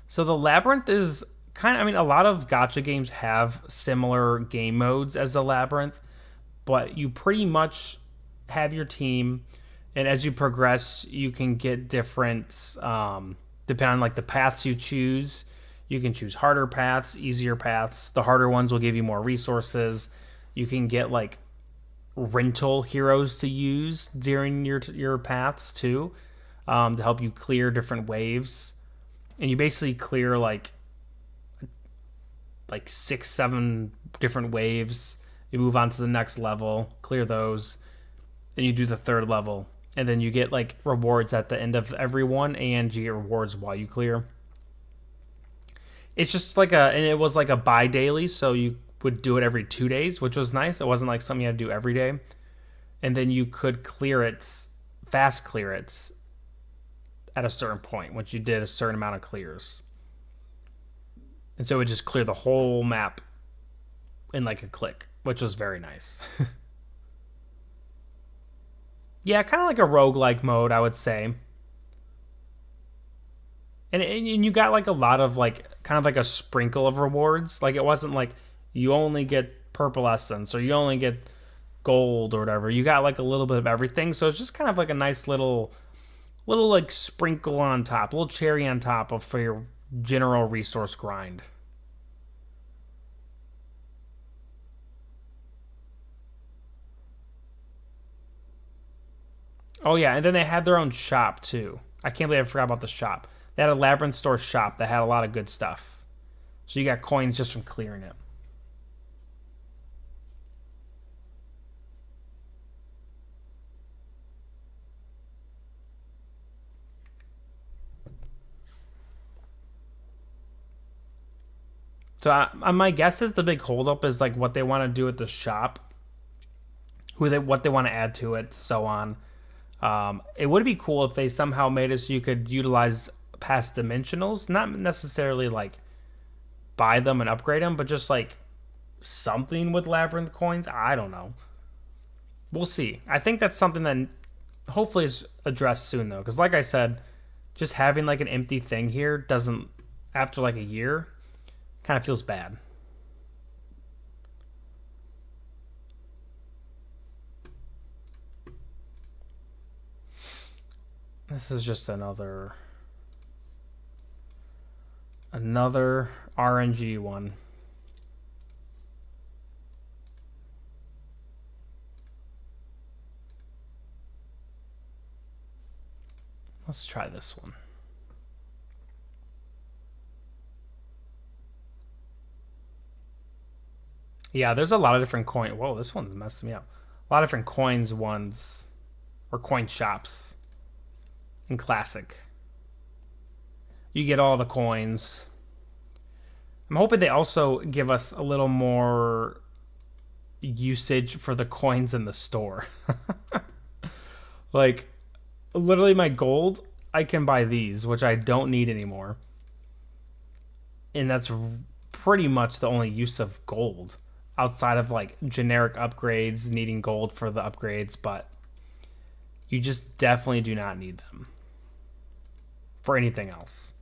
[SPEAKER 1] So the Labyrinth is kind of, I mean, a lot of gacha games have similar game modes as the Labyrinth, but you pretty much have your team, and as you progress, you can get different, depending on like the paths you choose. You can choose harder paths, easier paths. The harder ones will give you more resources. You can get like rental heroes to use during your paths too, to help you clear different waves. And you basically clear like 6-7 different waves. You move on to the next level, clear those, and you do the third level, and then you get like rewards at the end of every one, and you get rewards while you clear. It's just like and it was like a bi-daily, so you would do it every 2 days, which was nice. It wasn't like something you had to do every day. And then you could fast clear it at a certain point once you did a certain amount of clears. And so it would just clear the whole map in like a click, which was very nice. Yeah, kind of like a roguelike mode, I would say. And you got like a lot of like kind of like a sprinkle of rewards. Like it wasn't like you only get purple essence or you only get gold or whatever. You got like a little bit of everything. So it's just kind of like a nice little like sprinkle on top, a little cherry on top for your general resource grind. Oh yeah, and then they had their own shop too. I can't believe I forgot about the shop. They had a Labyrinth Store shop that had a lot of good stuff. So you got coins just from clearing it. So my guess is the big holdup is like what they want to do at the shop, what they want to add to it, so on. It would be cool if they somehow made it so you could utilize past dimensionals, not necessarily like buy them and upgrade them, but just like something with labyrinth coins. I don't know. We'll see. I think that's something that hopefully is addressed soon though, because like I said, just having like an empty thing here doesn't, after like a year, kind of feels bad. This is just another RNG one. Let's try this one. Yeah, there's a lot of different coin. Whoa, this one's messing me up. A lot of different coins ones, or coin shops in Classic. You get all the coins. I'm hoping they also give us a little more usage for the coins in the store. Like, literally my gold, I can buy these, which I don't need anymore. And that's pretty much the only use of gold outside of like generic upgrades, needing gold for the upgrades, but you just definitely do not need them for anything else.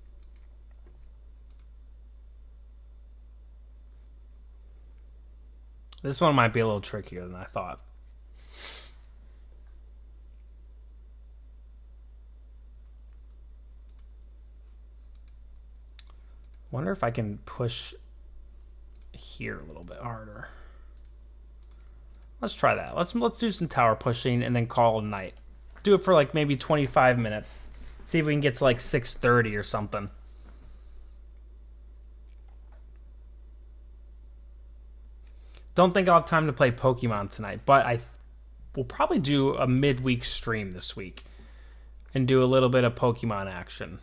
[SPEAKER 1] This one might be a little trickier than I thought. Wonder if I can push here a little bit harder. Let's try that. Let's do some tower pushing and then call it a night. Do it for like maybe 25 minutes. See if we can get to like 6:30 or something. Don't think I'll have time to play Pokemon tonight, but I will probably do a midweek stream this week and do a little bit of Pokemon action.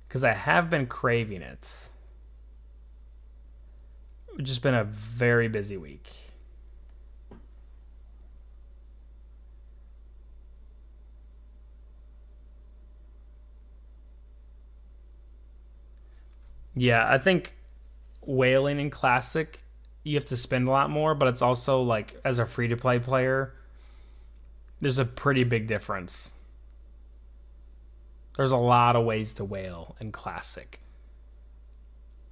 [SPEAKER 1] Because I have been craving it. It's just been a very busy week. Yeah, I think whaling in Classic, you have to spend a lot more, but it's also like as a free-to-play player, there's a pretty big difference. There's a lot of ways to whale in Classic.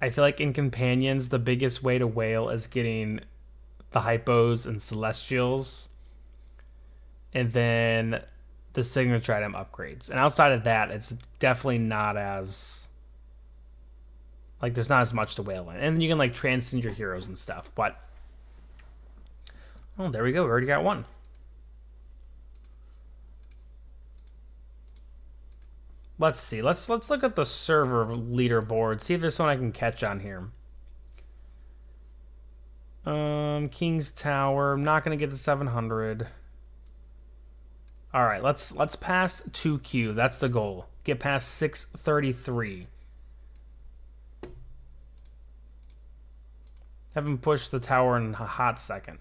[SPEAKER 1] I feel like in Companions, the biggest way to whale is getting the Hypos and Celestials, and then the signature item upgrades. And outside of that, it's definitely not as... like, there's not as much to whale in. And then you can, like, transcend your heroes and stuff. But, oh, there we go. We already got one. Let's see. Let's look at the server leaderboard. See if there's someone I can catch on here. King's Tower. I'm not going to get to 700. All right, let's pass 2Q. That's the goal. Get past 633. Have him push the tower in a hot second.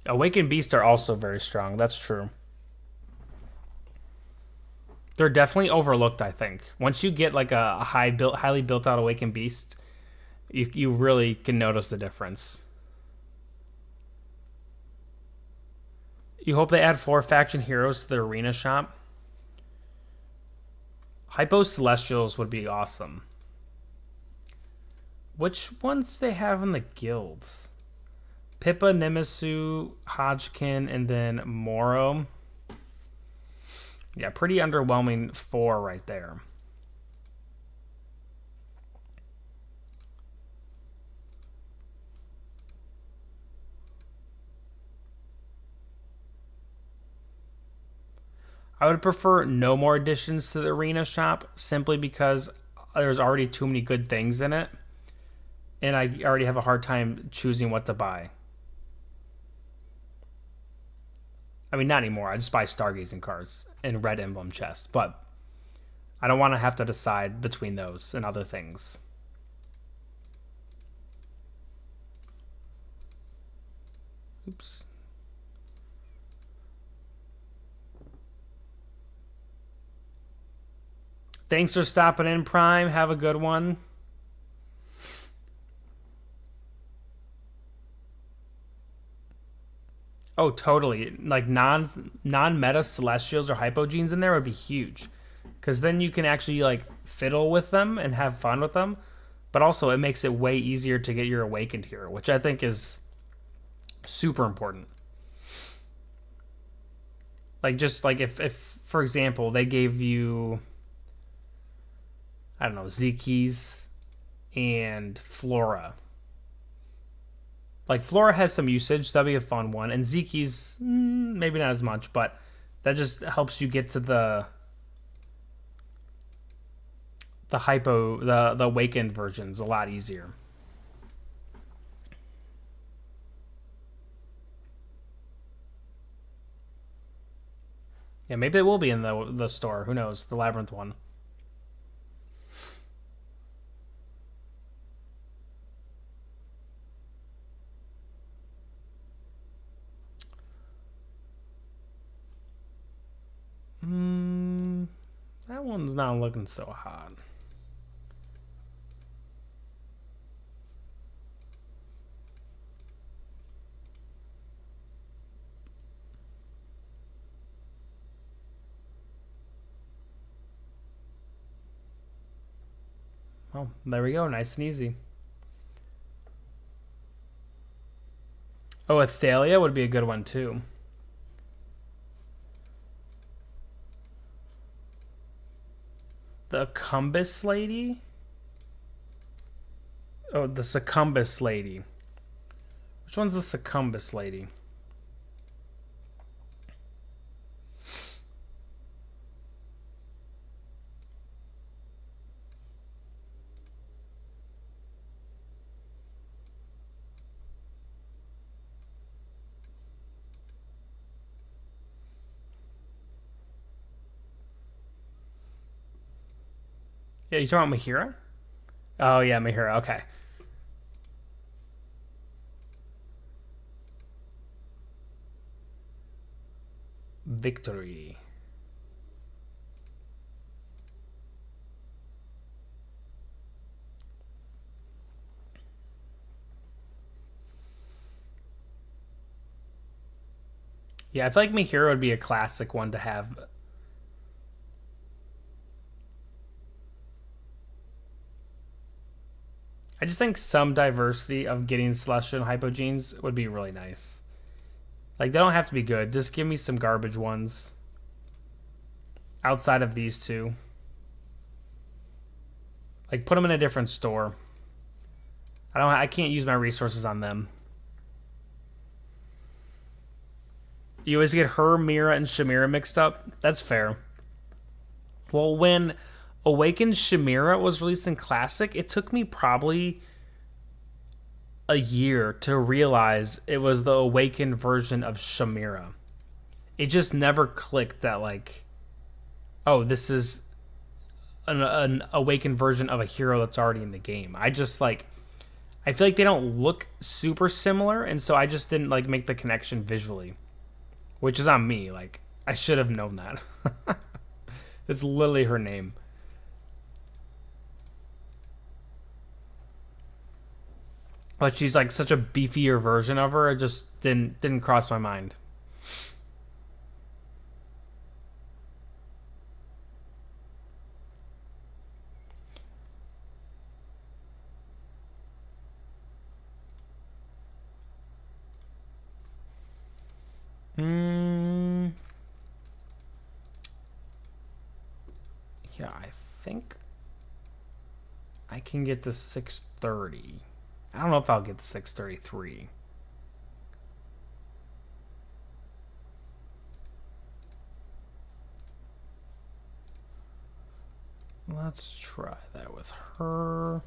[SPEAKER 1] Awakened Beasts are also very strong. That's true. They're definitely overlooked, I think. Once you get like a highly built out Awakened Beast, you really can notice the difference. You hope they add 4 faction heroes to the arena shop. Hypo Celestials would be awesome. Which ones do they have in the guilds? Pippa, Nemisu, Hodgkin, and then Moro. Yeah, pretty underwhelming 4 right there. I would prefer no more additions to the arena shop simply because there's already too many good things in it, and I already have a hard time choosing what to buy. I mean, not anymore. I just buy stargazing cards and red emblem chest, but I don't want to have to decide between those and other things. Oops. Thanks for stopping in, Prime. Have a good one. Oh, totally. Like non-meta celestials or hypogenes in there would be huge. Because then you can actually like fiddle with them and have fun with them. But also it makes it way easier to get your awakened hero, which I think is super important. Like just like if for example they gave you, I don't know, Zekies and Flora. Like Flora has some usage, that'd be a fun one, and Zekies maybe not as much, but that just helps you get to the awakened versions a lot easier. Yeah, maybe it will be in the store. Who knows? The Labyrinth one. That one's not looking so hot. Oh, there we go. Nice and easy. Oh, Athalia would be a good one too. The Cumbus lady? Oh, the Succumbus lady. Which one's the Succumbus lady? Yeah, you talking about Mahira? Oh yeah, Mahira. Okay. Victory. Yeah, I feel like Mahira would be a classic one to have. I just think some diversity of getting Celestial and Hypogenes would be really nice. Like, they don't have to be good. Just give me some garbage ones. Outside of these two. Like, put them in a different store. I can't use my resources on them. You always get her, Mira, and Shamira mixed up. That's fair. Well, when Awakened Shamira was released in Classic, it took me probably a year to realize it was the Awakened version of Shamira. It just never clicked that, like, oh, this is an Awakened version of a hero that's already in the game. I just, like, I feel like they don't look super similar, and so I just didn't, like, make the connection visually. Which is on me. Like, I should have known that. It's literally her name. But she's like such a beefier version of her. It just didn't cross my mind. Yeah, I think I can get to 630. I don't know if I'll get to 633. Let's try that with her.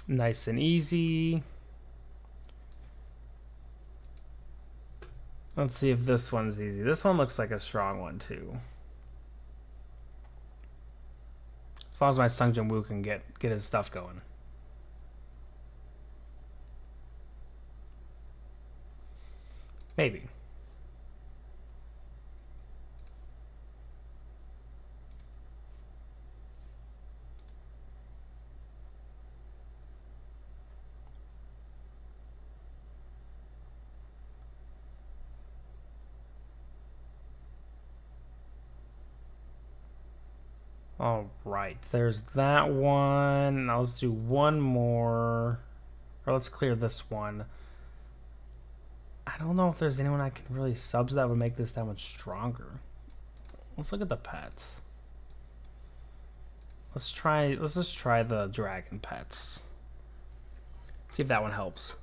[SPEAKER 1] Nice and easy. Let's see if this one's easy. This one looks like a strong one too. As long as my Sung Jin Woo can get his stuff going. Maybe. All right, there's that one. Now let's do one more. Or let's clear this one. I don't know if there's anyone I can really subs that would make this that much stronger. Let's look at the pets. Let's just try the dragon pets. See if that one helps.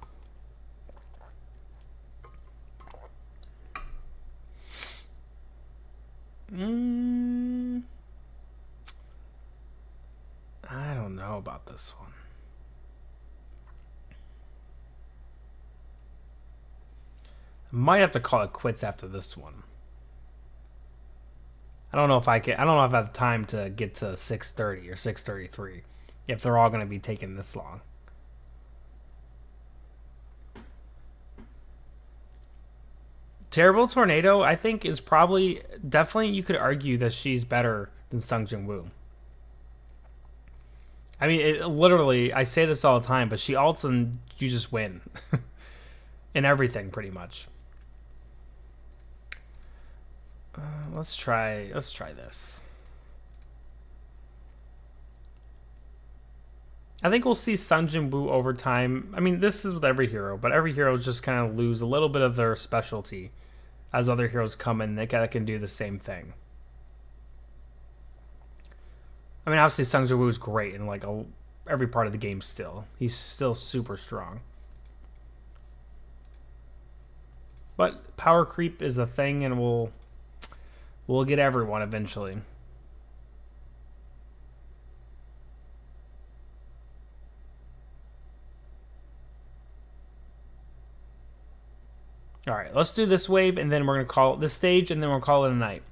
[SPEAKER 1] I don't know about this one. I might have to call it quits after this one. I don't know if I can. I don't know if I have time to get to 6:30 or 6:33 if they're all going to be taking this long. Terrible Tornado, I think, is probably definitely. You could argue that she's better than Sung Jin Woo. I mean, literally, I say this all the time, but she ults and you just win in everything, pretty much. Let's try this. I think we'll see Sung Jin Woo over time. I mean, this is with every hero, but every hero just kind of lose a little bit of their specialty as other heroes come in. They can do the same thing. I mean, obviously Sung Jin Woo is great in like every part of the game still. He's still super strong. But power creep is a thing, and we'll get everyone eventually. All right, let's do this wave, and then we're going to call it this stage, and then we'll call it a night.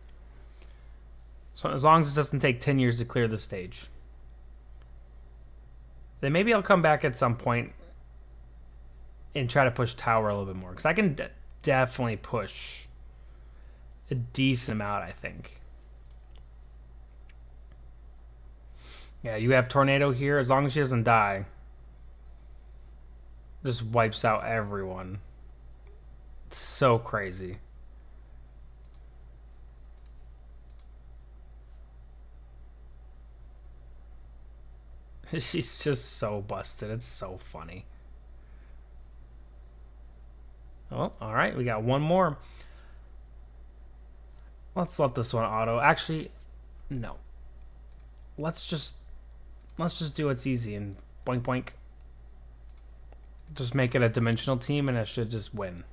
[SPEAKER 1] So as long as it doesn't take 10 years to clear the stage. Then maybe I'll come back at some point and try to push tower a little bit more. Because I can definitely push a decent amount, I think. Yeah, you have Tornado here. As long as she doesn't die, this wipes out everyone. It's so crazy. She's just so busted. It's so funny. Oh, all right. We got one more. Let's let this one auto. Actually, no. Let's just do what's easy and boink boink. Just make it a dimensional team, and it should just win.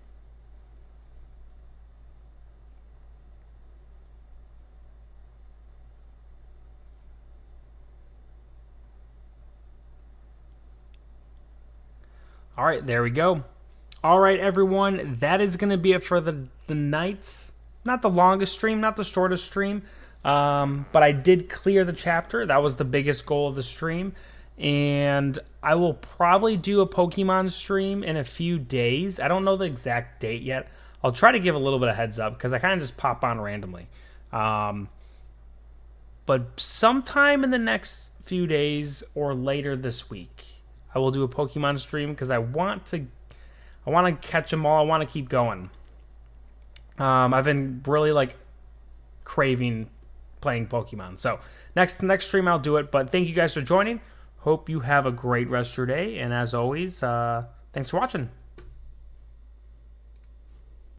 [SPEAKER 1] All right, there we go. All right, everyone, that is going to be it for the nights. Not the longest stream, not the shortest stream, but I did clear the chapter. That was the biggest goal of the stream. And I will probably do a Pokemon stream in a few days. I don't know the exact date yet. I'll try to give a little bit of heads up because I kind of just pop on randomly. But sometime in the next few days or later this week, I will do a Pokemon stream because I want to catch them all. I want to keep going. I've been really like craving playing Pokemon. So next stream I'll do it. But thank you guys for joining. Hope you have a great rest of your day. And as always, thanks for watching.